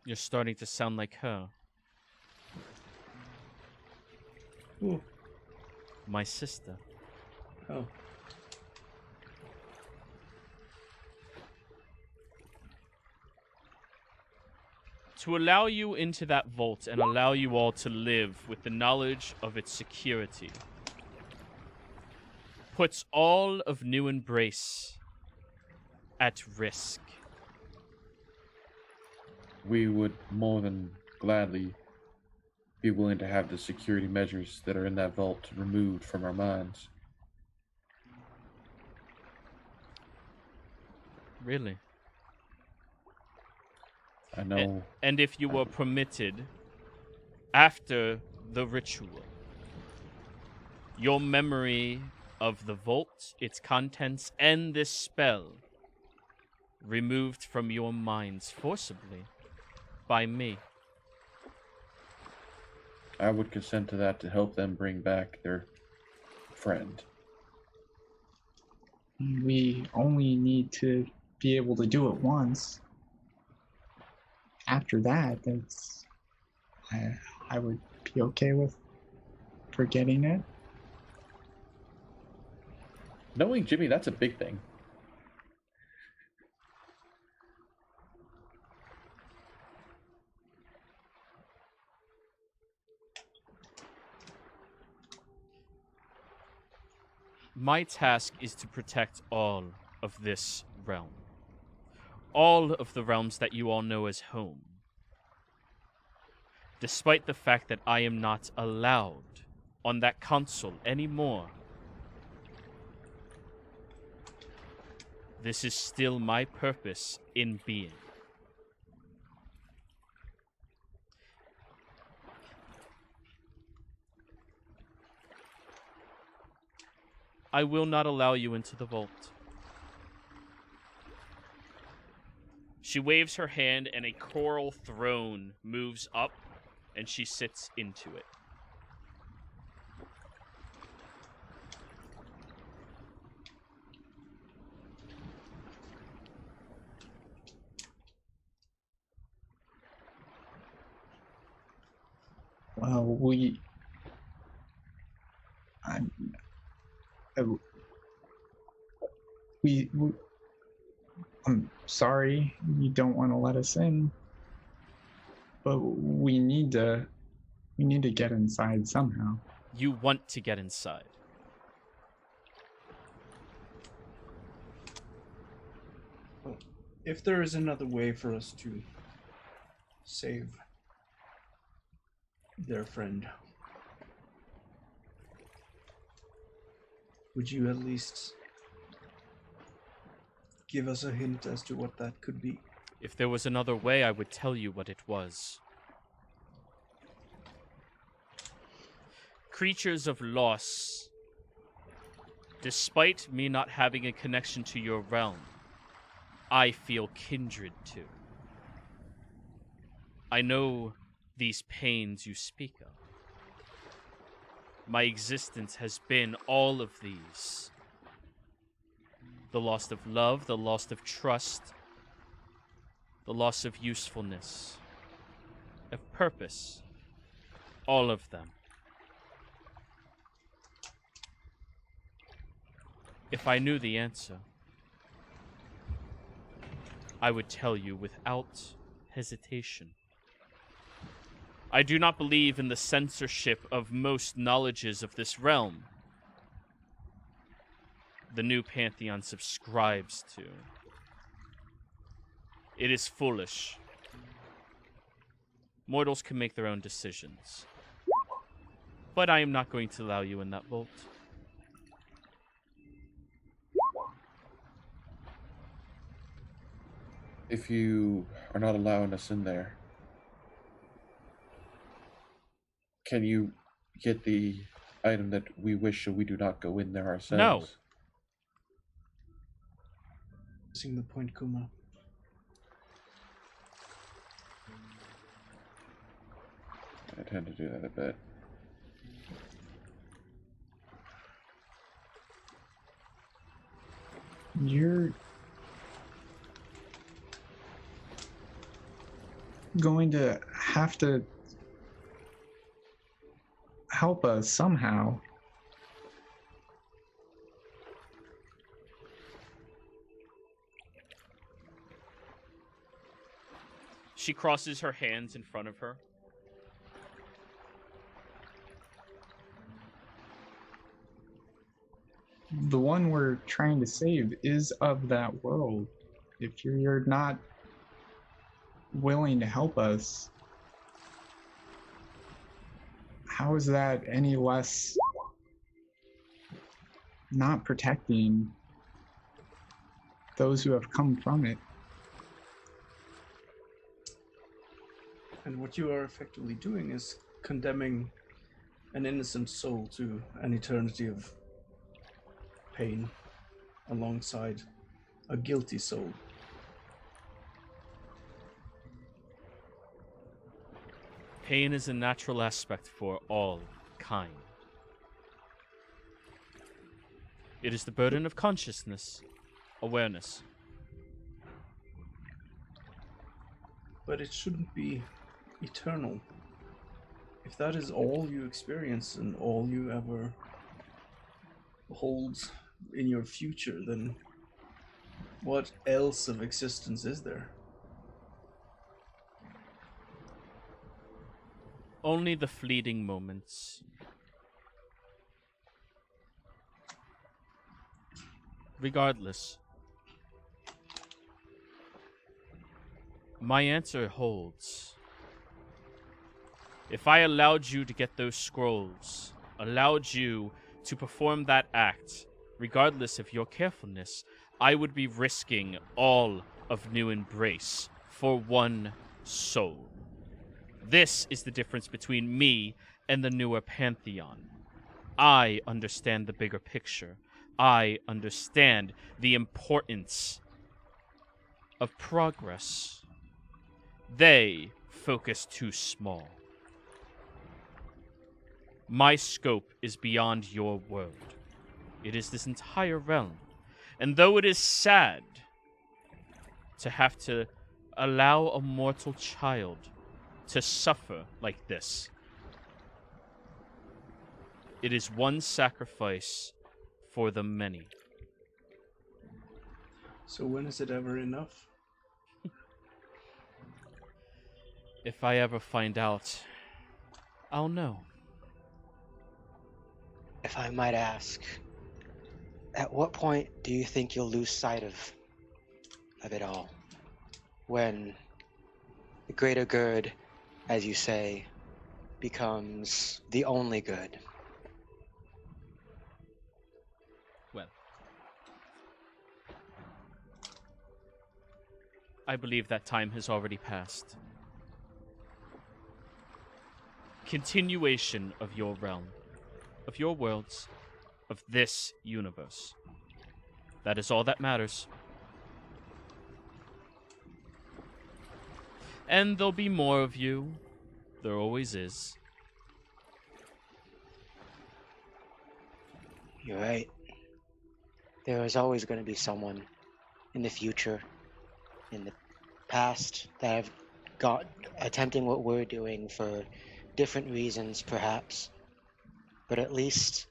You're starting to sound like her. Ooh. My sister. Oh. To allow you into that vault and allow you all to live with the knowledge of its security puts all of New Embrace at risk. We would more than gladly be willing to have the security measures that are in that vault removed from our minds. Really? I know. And if you were permitted, after the ritual, your memory of the vault, its contents, and this spell removed from your minds forcibly by me. I would consent to that to help them bring back their friend. We only need to be able to do it once. After that, I would be okay with forgetting it. Knowing Jimmy, that's a big thing. My task is to protect all of this realm. All of the realms that you all know as home. Despite the fact that I am not allowed on that console anymore, this is still my purpose in being. I will not allow you into the vault. She waves her hand and a coral throne moves up and she sits into it. Well, I'm, I- we, I'm sorry you don't want to let us in, but we need to get inside somehow. You want to get inside. If there is another way for us to save their friend, would you at least give us a hint as to what that could be? If there was another way, I would tell you what it was. Creatures of loss, despite me not having a connection to your realm, I feel kindred to. I know these pains you speak of. My existence has been all of these. The loss of love, the loss of trust, the loss of usefulness, of purpose, all of them. If I knew the answer, I would tell you without hesitation. I do not believe in the censorship of most knowledges of this realm. The new Pantheon subscribes to. It is foolish. Mortals can make their own decisions. But I am not going to allow you in that vault. If you are not allowing us in there, can you get the item that we wish so we do not go in there ourselves? Missing the point, Kuma. I tend to do that a bit. You're going to have to help us somehow. She crosses her hands in front of her. The one we're trying to save is of that world. If you're not willing to help us, how is that any less not protecting those who have come from it? And what you are effectively doing is condemning an innocent soul to an eternity of pain alongside a guilty soul. Pain is a natural aspect for all kind. It is the burden of consciousness, awareness. But it shouldn't be eternal. If that is all you experience and all you ever hold in your future, then what else of existence is there? Only the fleeting moments. Regardless, my answer holds. If I allowed you to get those scrolls, allowed you to perform that act, regardless of your carefulness, I would be risking all of New Embrace for one soul. This is the difference between me and the newer Pantheon. I understand the bigger picture. I understand the importance of progress. They focus too small. My scope is beyond your world. It is this entire realm. And though it is sad to have to allow a mortal child to suffer like this, It is one sacrifice for the many. So when is it ever enough? If I ever find out, I'll know. If I might ask, at what point do you think you'll lose sight of it all? When the greater good, as you say, becomes the only good? Well, I believe that time has already passed. Continuation of your realm, of your worlds, of this universe. That is all that matters. And there'll be more of you. There always is. You're right. There is always going to be someone in the future, in the past, that have got attempting what we're doing for different reasons, perhaps. But at least,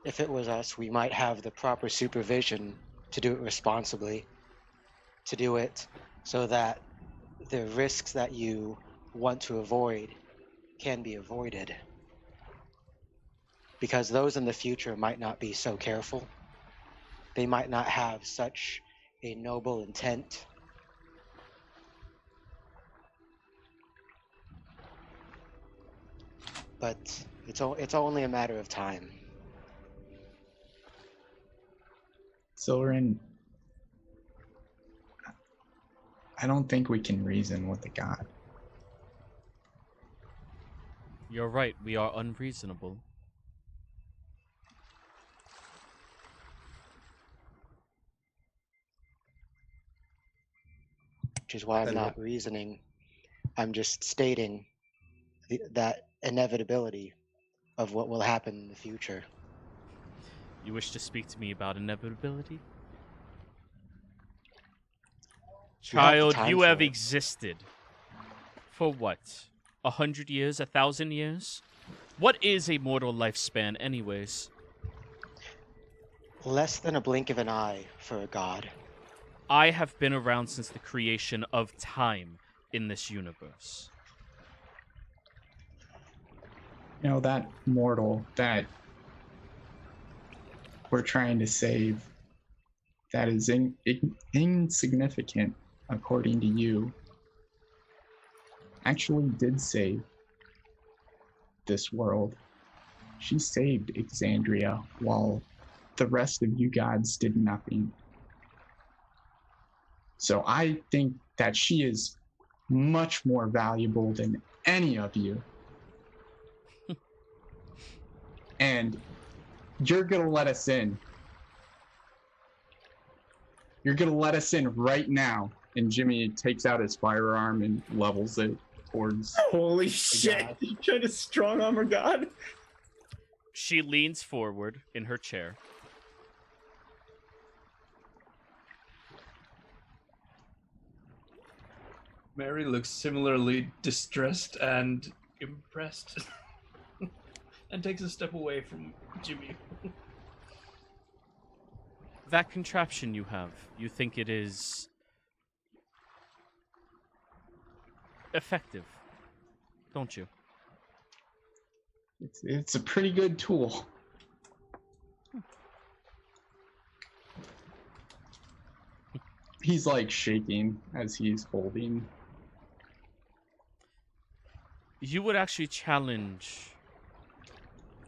if it was us, we might have the proper supervision to do it responsibly, to do it so that the risks that you want to avoid can be avoided. Because those in the future might not be so careful. They might not have such a noble intent. But it's only a matter of time. Silverin, I don't think we can reason with the god. You're right, we are unreasonable. Which is why I'm not reasoning. I'm just stating that inevitability of what will happen in the future. You wish to speak to me about inevitability? Child, you have existed. For what? 100 years? 1,000 years? What is a mortal lifespan, anyways? Less than a blink of an eye for a god. I have been around since the creation of time in this universe. You know, that mortal that we're trying to save, that is insignificant, according to you, actually did save this world. She saved Exandria while the rest of you gods did nothing. So I think that she is much more valuable than any of you. And you're gonna let us in. You're gonna let us in right now. And Jimmy takes out his firearm and levels it towards... Holy shit! You trying to strong arm her god? She leans forward in her chair. Mary looks similarly distressed and impressed. And takes a step away from Jimmy. That contraption you have, you think it is effective, don't you? It's a pretty good tool. He's like shaking as he's holding. You would actually challenge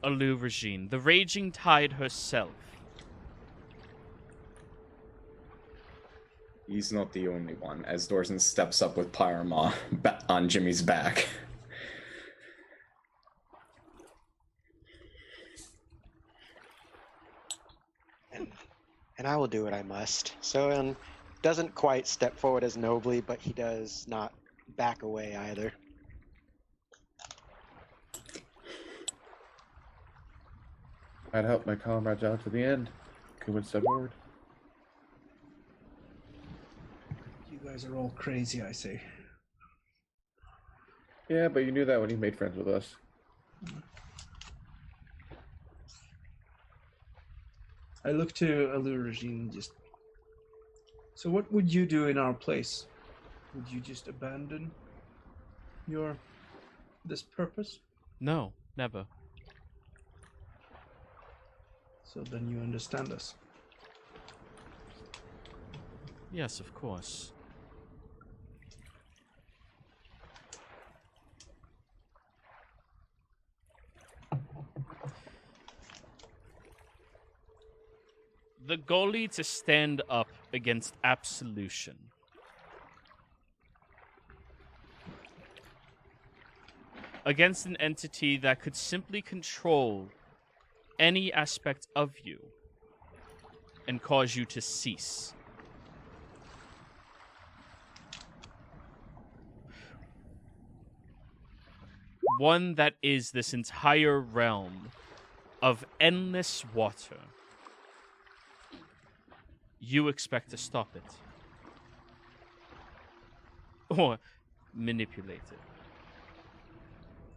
Regine, the Raging Tide herself. He's not the only one, as Dorson steps up with Pyrama on Jimmy's back. And I will do what I must. So doesn't quite step forward as nobly, but he does not back away either. I'd help my comrades out to the end. Kuman said forward. You guys are all crazy, I say. Yeah, but you knew that when you made friends with us. I look to Alurajin and just... So what would you do in our place? Would you just abandon this purpose? No, never. So then you understand us. Yes, of course. The goalie to stand up against absolution. Against an entity that could simply control any aspect of you and cause you to cease. One that is this entire realm of endless water. You expect to stop it. Or manipulate it.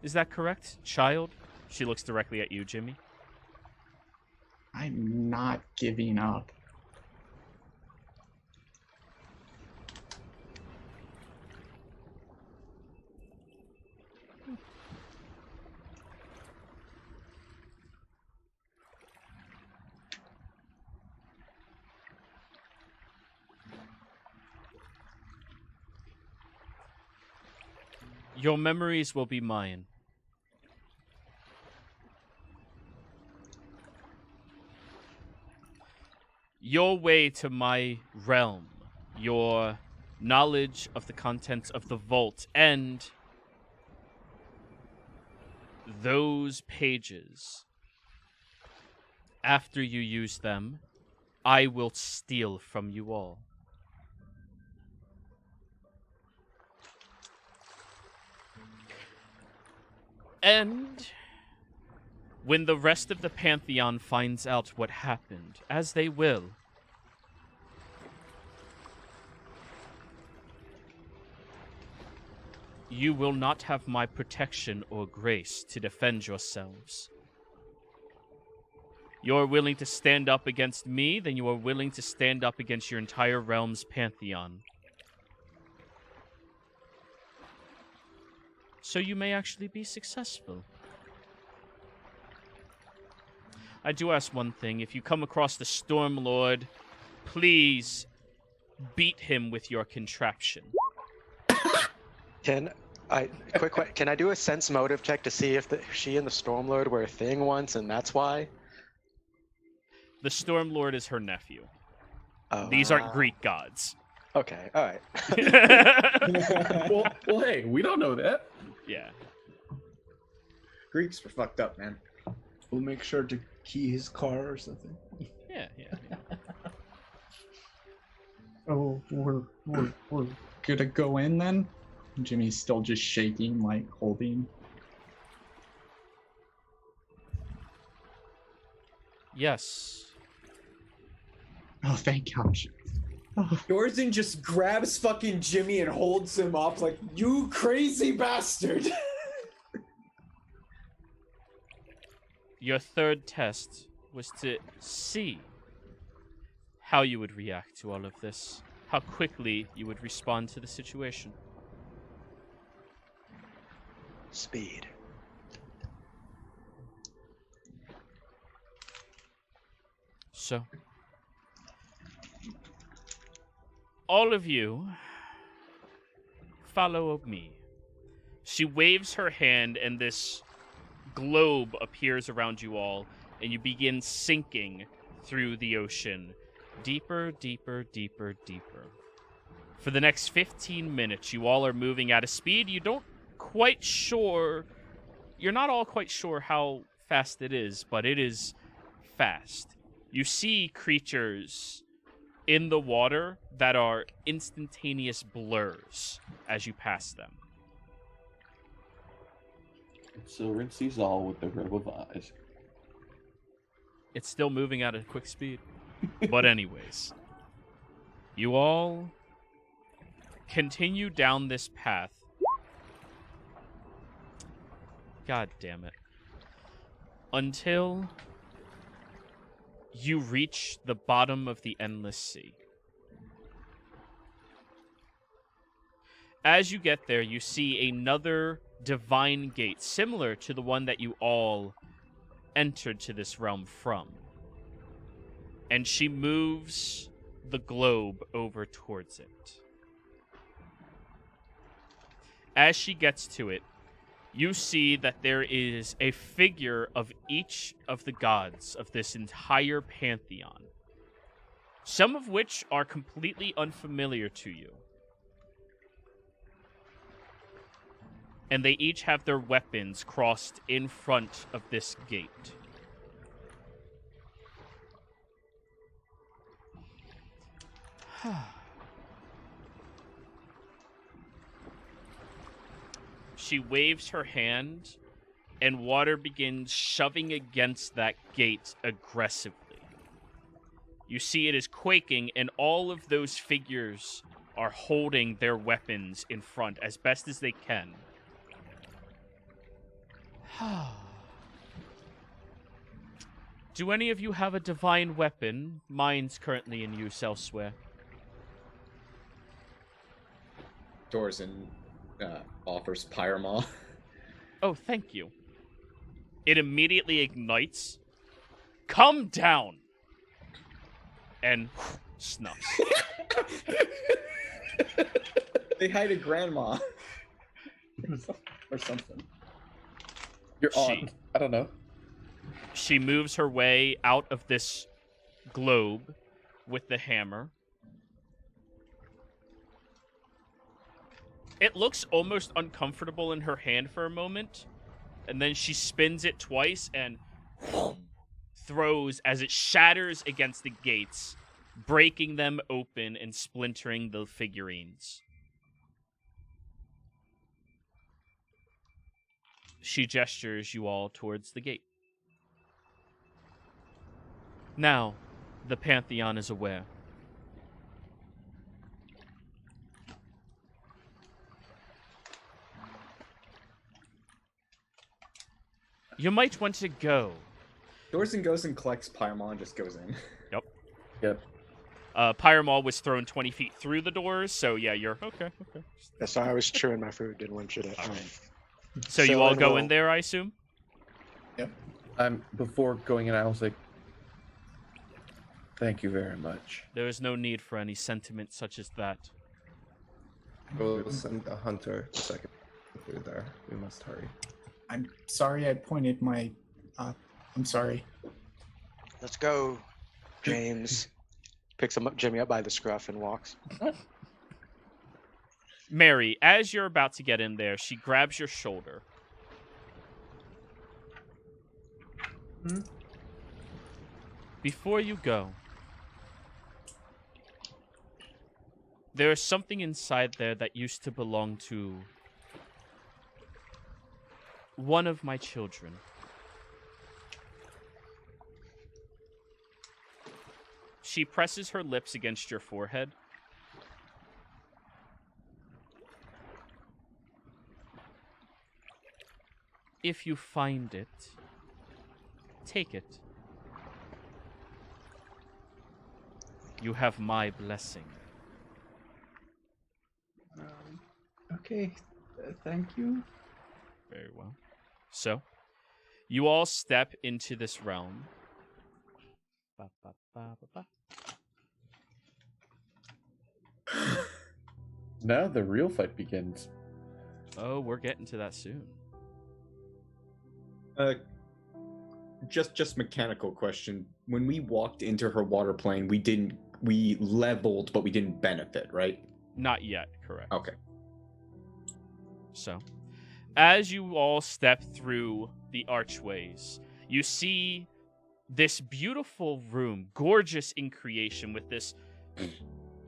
Is that correct, child? She looks directly at you, Jimmy. I'm not giving up. Your memories will be mine. Your way to my realm, your knowledge of the contents of the vault, and those pages, after you use them, I will steal from you all. And when the rest of the Pantheon finds out what happened, as they will, you will not have my protection or grace to defend yourselves. You're willing to stand up against me, then you are willing to stand up against your entire realm's Pantheon. So you may actually be successful. I do ask one thing. If you come across the Stormlord, please beat him with your contraption. Can I do a sense motive check to see if she and the Stormlord were a thing once, and that's why? The Stormlord is her nephew. Oh. These aren't Greek gods. Okay, all right. well, hey, we don't know that. Yeah. Greeks were fucked up, man. We'll make sure to key his car or something. Yeah. Oh, we're gonna go in then? Jimmy's still just shaking, like holding. Yes. Oh, thank God. Oh. Yorzin just grabs fucking Jimmy and holds him up like, you crazy bastard! Your third test was to see how you would react to all of this. How quickly you would respond to the situation. Speed. So, all of you follow me. She waves her hand and this globe appears around you all, and you begin sinking through the ocean. Deeper, deeper, deeper, deeper. For the next 15 minutes, you all are moving at a speed you're not all quite sure how fast it is, but it is fast. You see creatures in the water that are instantaneous blurs as you pass them. Silver sees all with the rub of eyes. It's still moving at a quick speed. But anyways, you all continue down this path. God damn it. Until you reach the bottom of the Endless Sea. As you get there, you see another divine gate, similar to the one that you all entered to this realm from. And she moves the globe over towards it. As she gets to it, you see that there is a figure of each of the gods of this entire pantheon, some of which are completely unfamiliar to you. And they each have their weapons crossed in front of this gate. She waves her hand, and water begins shoving against that gate aggressively. You see it is quaking, and all of those figures are holding their weapons in front as best as they can. Do any of you have a divine weapon? Mine's currently in use elsewhere. Dorzen offers Pyramaw. Oh, thank you. It immediately ignites. Come down! And snuffs. They hide a grandma. or something. You're on. I don't know. She moves her way out of this globe with the hammer. It looks almost uncomfortable in her hand for a moment, and then she spins it twice and throws as it shatters against the gates, breaking them open and splintering the figurines. She gestures you all towards the gate. Now, the Pantheon is aware. You might want to go. Dorzen goes and collects Pyramaw and just goes in. Yep. Pyramaw was thrown 20 feet through the doors, so yeah, you're okay. That's why I was chewing my food, didn't want you to. So you all go in there, I assume? Yep. Before going in, I was like, thank you very much. There is no need for any sentiment such as that. We'll send a hunter a second through there. We must hurry. I'm sorry I pointed my... I'm sorry. Let's go, James. Picks him up, Jimmy up by the scruff and walks. Mary, as you're about to get in there, she grabs your shoulder. Before you go, there is something inside there that used to belong to one of my children. She presses her lips against your forehead. If you find it, take it. You have my blessing. Okay, thank you. Very well. So, you all step into this realm. Ba, ba, ba, ba, ba. Now the real fight begins. Oh, we're getting to that soon. Just mechanical question. When we walked into her water plane, we leveled, but we didn't benefit, right? Not yet, correct. Okay. So, as you all step through the archways, you see this beautiful room, gorgeous in creation, with this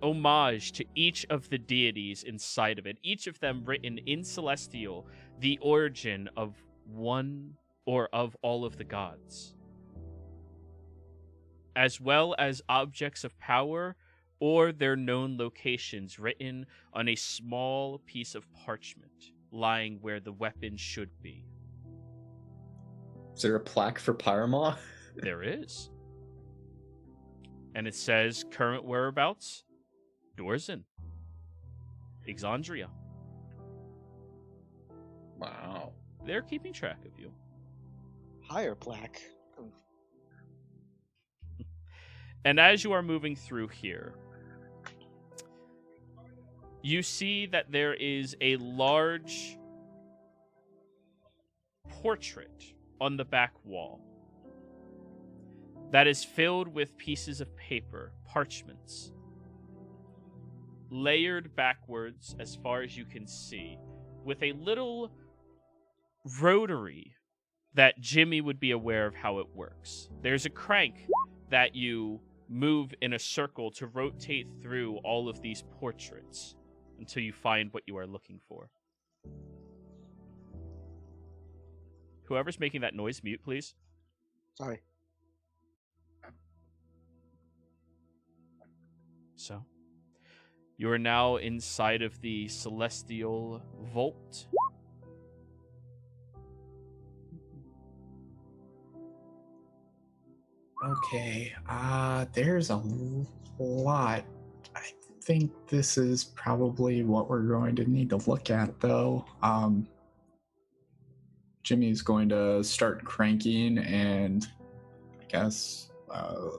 homage to each of the deities inside of it, each of them written in Celestial, the origin of one or of all of the gods, as well as objects of power or their known locations written on a small piece of parchment lying where the weapon should be. Is there a plaque for Pyramaw? There is. And it says current whereabouts, Dorzen, Exandria. Wow. They're keeping track of you. Higher plaque. And as you are moving through here, you see that there is a large portrait on the back wall that is filled with pieces of paper, parchments, layered backwards as far as you can see, with a little rotary that Jimmy would be aware of how it works. There's a crank that you move in a circle to rotate through all of these portraits until you find what you are looking for. Whoever's making that noise, mute, please. Sorry. So, you are now inside of the Celestial Vault. Okay, there's a lot. I think this is probably what we're going to need to look at, though. Jimmy's going to start cranking and, I guess,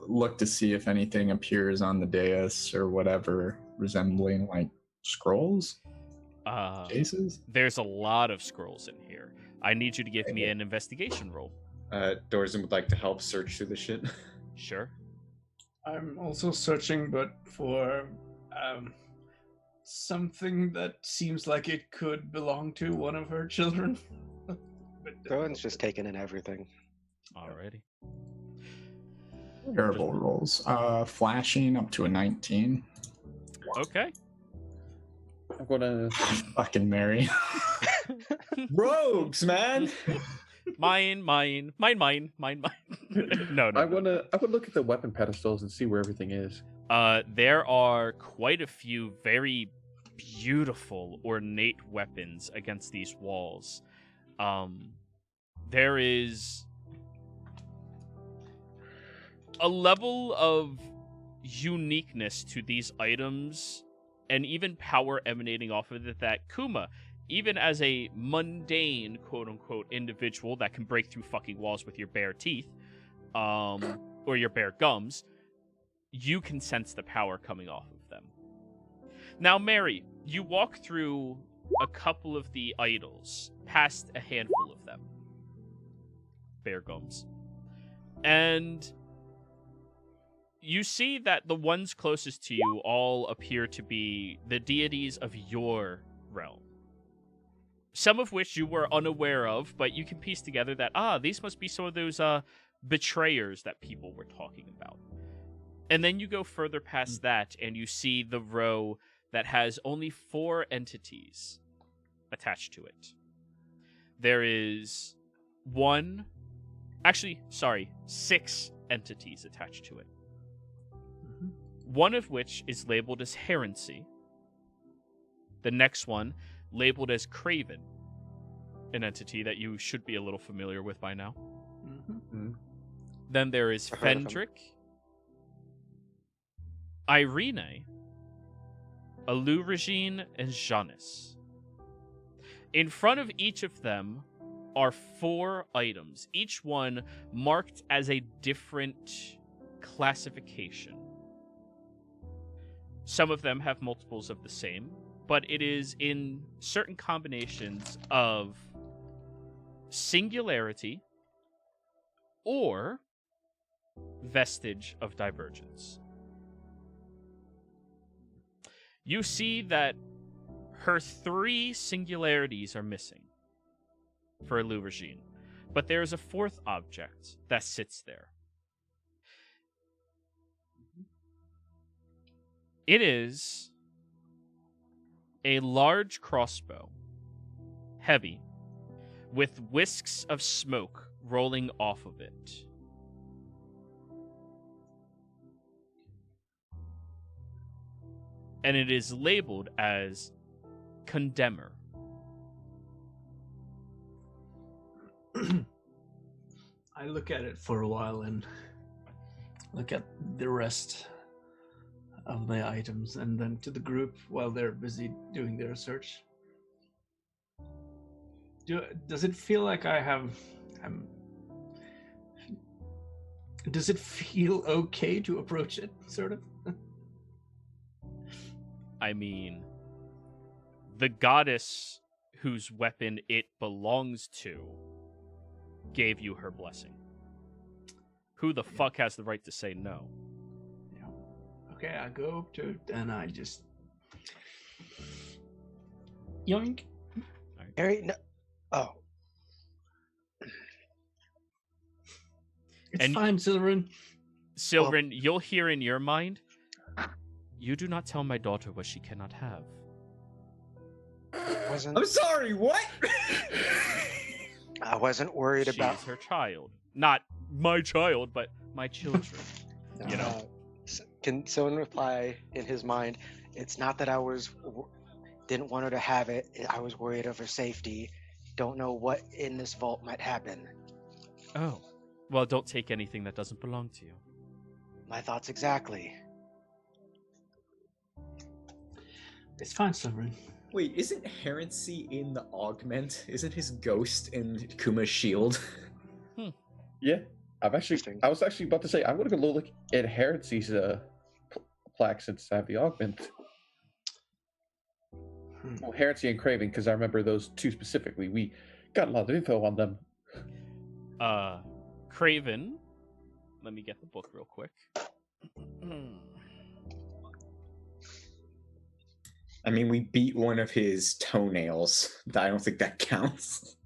look to see if anything appears on the dais or whatever, resembling, like, scrolls? Cases? There's a lot of scrolls in here. I need you to give me an investigation roll. Dorzen would like to help search through the shit. Sure. I'm also searching, but for something that seems like it could belong to one of her children. Rowan's just taking in everything. Alrighty. Terrible rolls. Flashing up to a 19. Okay. I'm gonna. Fucking Mary. Rogues, man! Mine. No. I would look at the weapon pedestals and see where everything is. There are quite a few very beautiful, ornate weapons against these walls. There is a level of uniqueness to these items and even power emanating off of it that Kuma, even as a mundane, quote-unquote, individual that can break through fucking walls with your bare teeth, or your bare gums, you can sense the power coming off of them. Now, Mary, you walk through a couple of the idols, past a handful of them. Bare gums. And you see that the ones closest to you all appear to be the deities of your realm. Some of which you were unaware of, but you can piece together that, these must be some of those betrayers that people were talking about. And then you go further past that, and you see the row that has only 4 entities attached to it. There is 6 entities attached to it. One of which is labeled as Heresy. The next one labeled as Craven, an entity that you should be a little familiar with by now. Then there is Fendrick, Irene, Alurigine, and Janus. In front of each of them are 4 items, each one marked as a different classification. Some of them have multiples of the same, but it is in certain combinations of singularity or vestige of divergence. You see that her 3 singularities are missing for Alurigine, but there is a 4th object that sits there. It is a large crossbow, heavy, with wisps of smoke rolling off of it. And it is labeled as Condemner. I look at it for a while and look at the rest of the items and then to the group while they're busy doing their search. Does it feel like I have... does it feel okay to approach it, sort of? I mean, the goddess whose weapon it belongs to gave you her blessing. Who the fuck has the right to say no? Yeah. Okay, I go up to it and I just... yoink. Harry, no. Oh. It's And- fine, Silverin. Silverin, you'll hear in your mind, you do not tell my daughter what she cannot have. I'm sorry, what? I wasn't worried She about. is her child. Not my child, but my children. You know. Can someone reply in his mind? It's not that I didn't want her to have it. I was worried of her safety. Don't know what in this vault might happen. Oh. Well, don't take anything that doesn't belong to you. My thoughts exactly. It's fine, Silverin. Wait, isn't Herency in the augment? Isn't his ghost in Kuma's shield? Yeah, I was actually about to say I'm gonna go look at Herency's plaque since I have the augment. Well, Herency and Craven, because I remember those two specifically. We got a lot of info on them. Craven. Let me get the book real quick. I mean, we beat one of his toenails. I don't think that counts.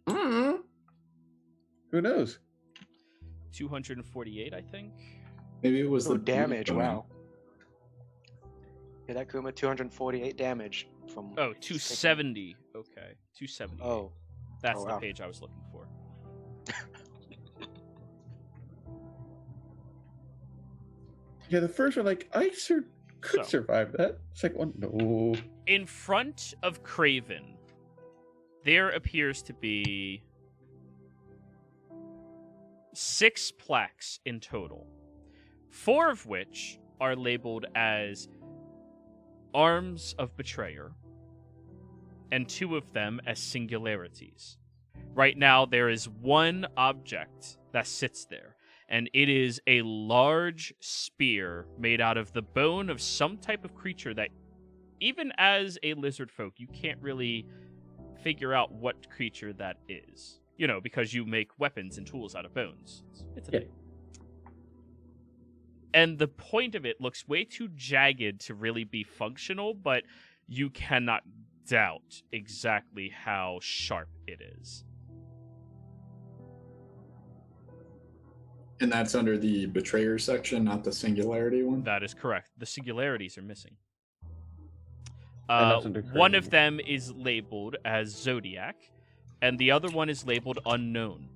Who knows? 248, I think. Maybe it was Oh, the damage. Wow. Yeah, that Kuma 248 damage from. Oh, 270. Okay, 270. Oh. That's Oh, the wow. page I was looking for. Yeah, the first one, like, I could So. survive that. Second one, no. In front of Craven, there appears to be 6 plaques in total, 4 of which are labeled as Arms of Betrayer, and 2 of them as Singularities. Right now, there is one object that sits there, and it is a large spear made out of the bone of some type of creature that, even as a lizard folk, you can't really figure out what creature that is. You know, because you make weapons and tools out of bones. It's a thing. And the point of it looks way too jagged to really be functional, but you cannot doubt exactly how sharp it is. And that's under the Betrayer section, not the Singularity one? That is correct. The singularities are missing. And that's under One Craven. of them is labeled as Zodiac, and the other one is labeled Unknown.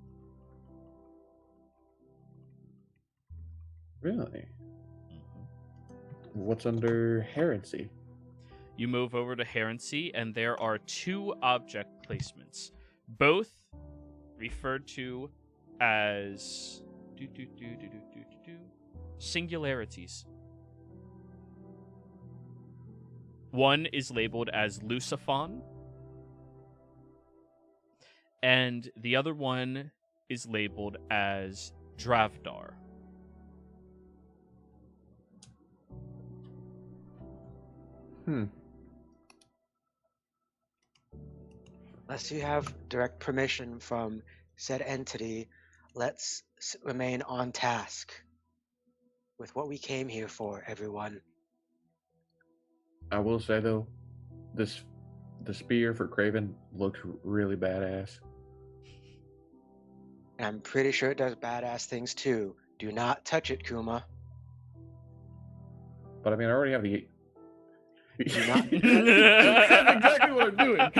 Really? What's under Herency? You move over to Herency, and there are 2 object placements, both referred to as singularities. One is labeled as Luciphon, and the other one is labeled as Dravdar. Unless you have direct permission from said entity, let's remain on task with what we came here for, everyone. I will say though, the spear for Craven looks really badass. And I'm pretty sure it does badass things too. Do not touch it, Kuma. But I mean, I already have the. Do not- That's exactly what I'm doing.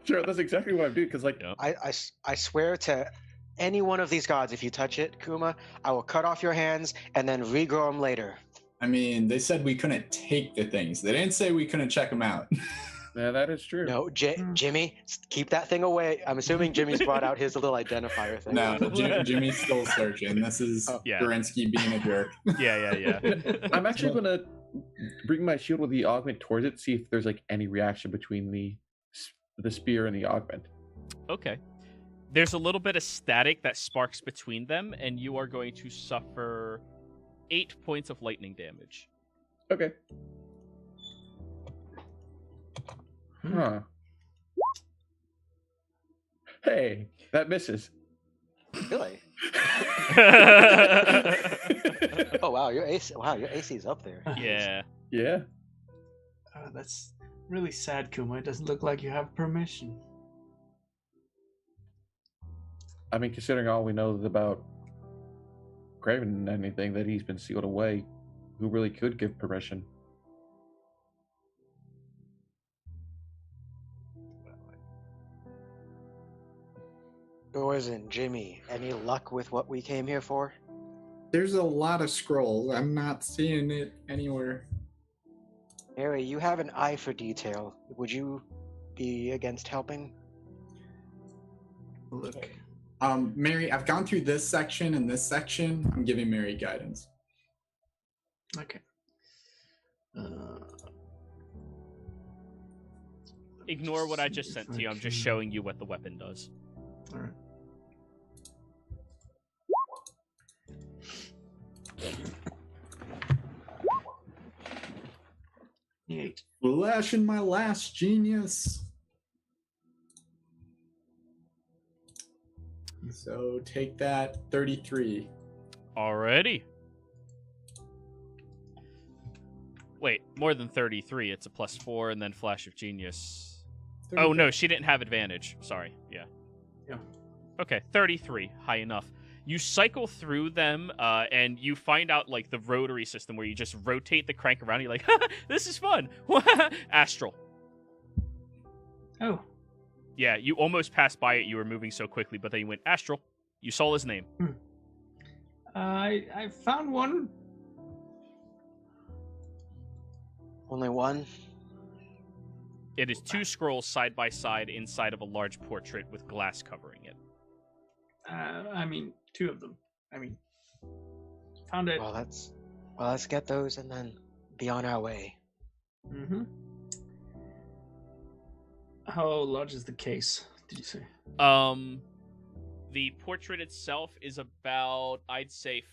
Sure, that's exactly what I'm doing. Because like, I swear to any one of these gods, if you touch it, Kuma, I will cut off your hands and then regrow them later. I mean, they said we couldn't take the things. They didn't say we couldn't check them out. Yeah, that is true. No, Jimmy, keep that thing away. I'm assuming Jimmy's brought out his little identifier thing. No, Jimmy's still searching. This is Yeah. Gorinsky being a jerk. Yeah. I'm actually gonna bring my shield with the augment towards it, see if there's like any reaction between the spear and the augment. Okay. There's a little bit of static that sparks between them, and you are going to suffer 8 points of lightning damage. Okay. Huh. Hey, that misses. Really? Oh wow, your AC. Wow, your AC's up there. Yeah. Yeah. That's really sad, Kuma. It doesn't look like you have permission. I mean, considering all we know about Craven and anything, that he's been sealed away, who really could give permission? Doors and Jimmy, any luck with what we came here for? There's a lot of scrolls. I'm not seeing it anywhere. Mary, you have an eye for detail. Would you be against helping? Look. Mary, I've gone through this section and this section. I'm giving Mary guidance. Okay. Ignore what I just sent to you. I'm just showing you what the weapon does. All right. Flashing my last genius. So take that, 33. Alrighty. Wait, more than 33. It's a +4 and then Flash of Genius. 33. Oh, no, she didn't have advantage. Sorry. Yeah. Okay, 33. High enough. You cycle through them, and you find out, like, the rotary system where you just rotate the crank around. You're like, this is fun. Astral. Oh. Yeah, you almost passed by it. You were moving so quickly, but then you went Astral. You saw his name. I found one. Only one? It is 2 scrolls side by side inside of a large portrait with glass covering it. I mean, 2 of them. I mean, found it. Well, let's get those and then be on our way. Mm-hmm. How large is the case, did you say? The portrait itself is about, I'd say,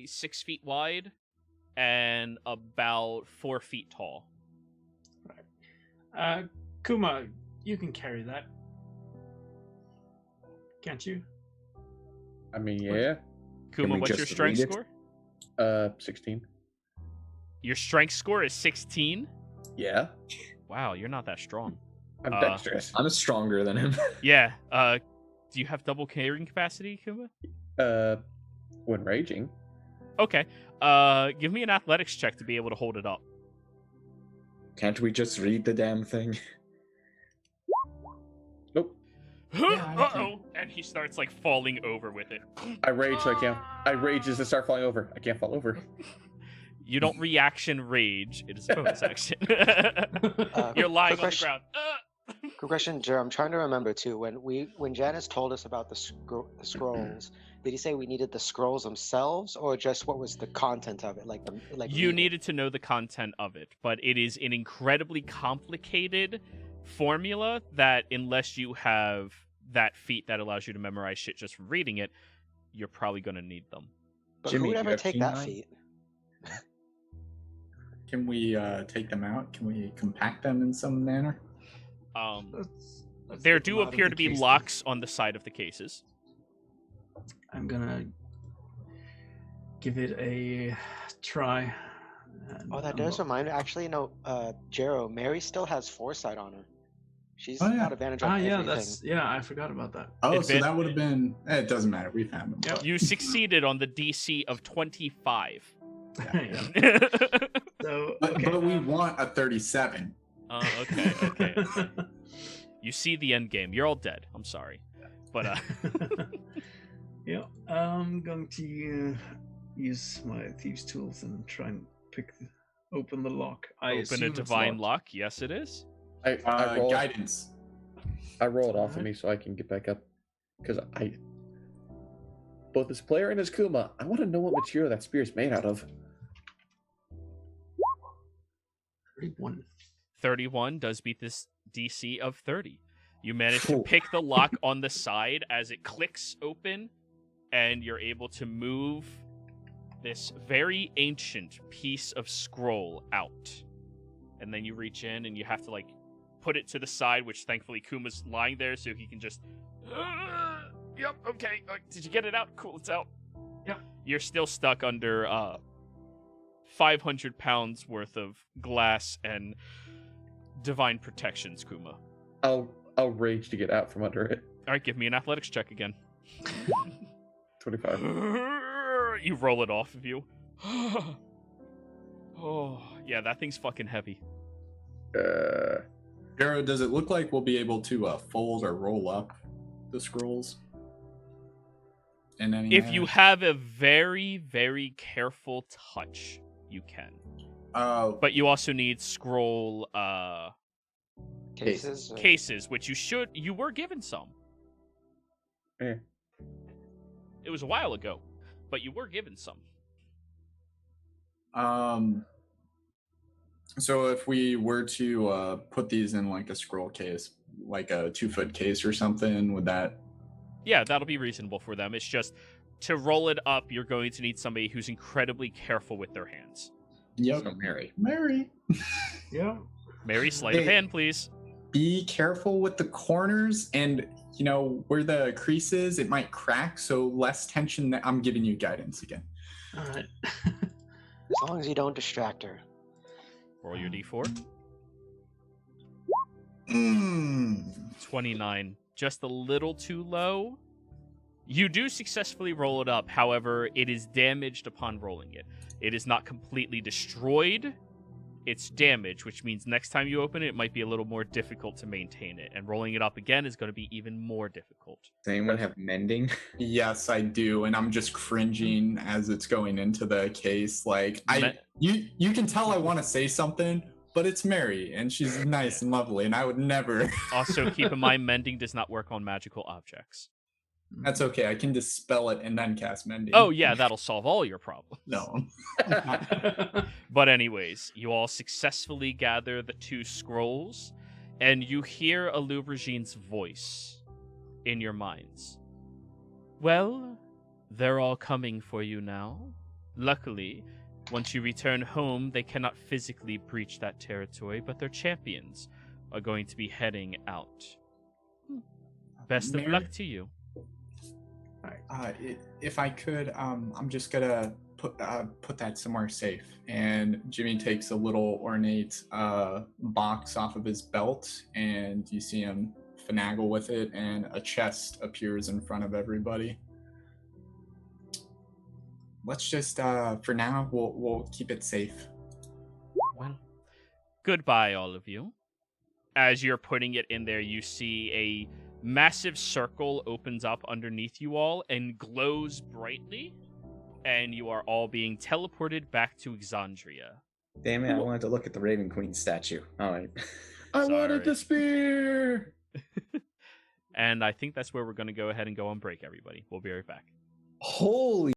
6 feet wide and about 4 feet tall. Right. Kuma, you can carry that. Can't you? I mean, yeah. Kuma, what's your strength score? 16. Your strength score is 16? Yeah. Wow, you're not that strong. I'm dexterous. I'm stronger than him. Yeah. Do you have double carrying capacity, Kuma? When raging. Okay. Give me an athletics check to be able to hold it up. Can't we just read the damn thing? Nope. Uh-oh! And he starts, like, falling over with it. I rage, so I can't. I rage as I start falling over. I can't fall over. You don't reaction rage. It is a bonus action. You're lying on the ground. Quick question, Jer. I'm trying to remember too. When Janice told us about the scrolls, did he say we needed the scrolls themselves, or just what was the content of it? You needed to know the content of it, but it is an incredibly complicated formula that, unless you have that feat that allows you to memorize shit just from reading it, you're probably going to need them. But Jimmy, who would you ever have take that feat? Can we take them out? Can we compact them in some manner? There do appear to be locks on the side of the cases. I'm gonna give it a try. Oh, that does remind me. Actually, no, Jero, Mary still has foresight on her. She's got advantage on everything. I forgot about that. Oh, so that would have been... it doesn't matter. We found them. Yep. You succeeded on the DC of 25. Yeah. But we want a 37. Okay. You see the end game. You're all dead. I'm sorry. But, Yeah, I'm going to use my thieves' tools and try and open the lock. Open a divine lock. Yes, it is. I roll Guidance. I roll it off of me so I can get back up. Because both as player and as Kuma, I want to know what material that spear is made out of. 31. 31 does beat this DC of 30. You manage to pick the lock on the side as it clicks open, and you're able to move this very ancient piece of scroll out. And then you reach in and you have to like put it to the side, which thankfully Kuma's lying there so he can just yep, okay. Did you get it out? Cool, it's out. Yep. You're still stuck under 500 pounds worth of glass and divine protections, Kuma. I'll rage to get out from under it. All right, give me an athletics check again. 25. You roll it off of you. Oh, yeah, that thing's fucking heavy. Garo, does it look like we'll be able to fold or roll up the scrolls? In any If manner? you have a very, very careful touch, you can. But you also need scroll Cases? cases, which you were given some. Eh. It was a while ago, but you were given some. So if we were to put these in like a scroll case, like a 2-foot case or something, would that? Yeah, that'll be reasonable for them. It's just to roll it up, you're going to need somebody who's incredibly careful with their hands. Yep. So Mary. Yeah. Mary, sleight of hand, please. Be careful with the corners and, you know, where the crease is, it might crack, so less tension. I'm giving you guidance again. All right. As long as you don't distract her. Roll your d4. 29. Just a little too low. You do successfully roll it up. However, it is damaged upon rolling it. It is not completely destroyed. It's damaged, which means next time you open it, it might be a little more difficult to maintain it. And rolling it up again is going to be even more difficult. Does anyone have mending? Yes, I do, and I'm just cringing as it's going into the case. Like you can tell I want to say something, but it's Mary, and she's nice and lovely, and I would never. Also, keep in mind, mending does not work on magical objects. That's okay. I can dispel it and then cast mending. Oh yeah, that'll solve all your problems. No. But anyways, you all successfully gather the 2 scrolls, and you hear Alubragine's voice in your minds. Well, they're all coming for you now. Luckily, once you return home, they cannot physically breach that territory, but their champions are going to be heading out. Best of luck to you. If I could, I'm just gonna put that somewhere safe. And Jimmy takes a little ornate box off of his belt, and you see him finagle with it, and a chest appears in front of everybody. Let's just, for now, we'll keep it safe. Well, goodbye, all of you. As you're putting it in there, you see a massive circle opens up underneath you all and glows brightly, and you are all being teleported back to Exandria. Damn it, I wanted to look at the Raven Queen statue. All right. I wanted the spear! And I think that's where we're going to go ahead and go on break, everybody. We'll be right back. Holy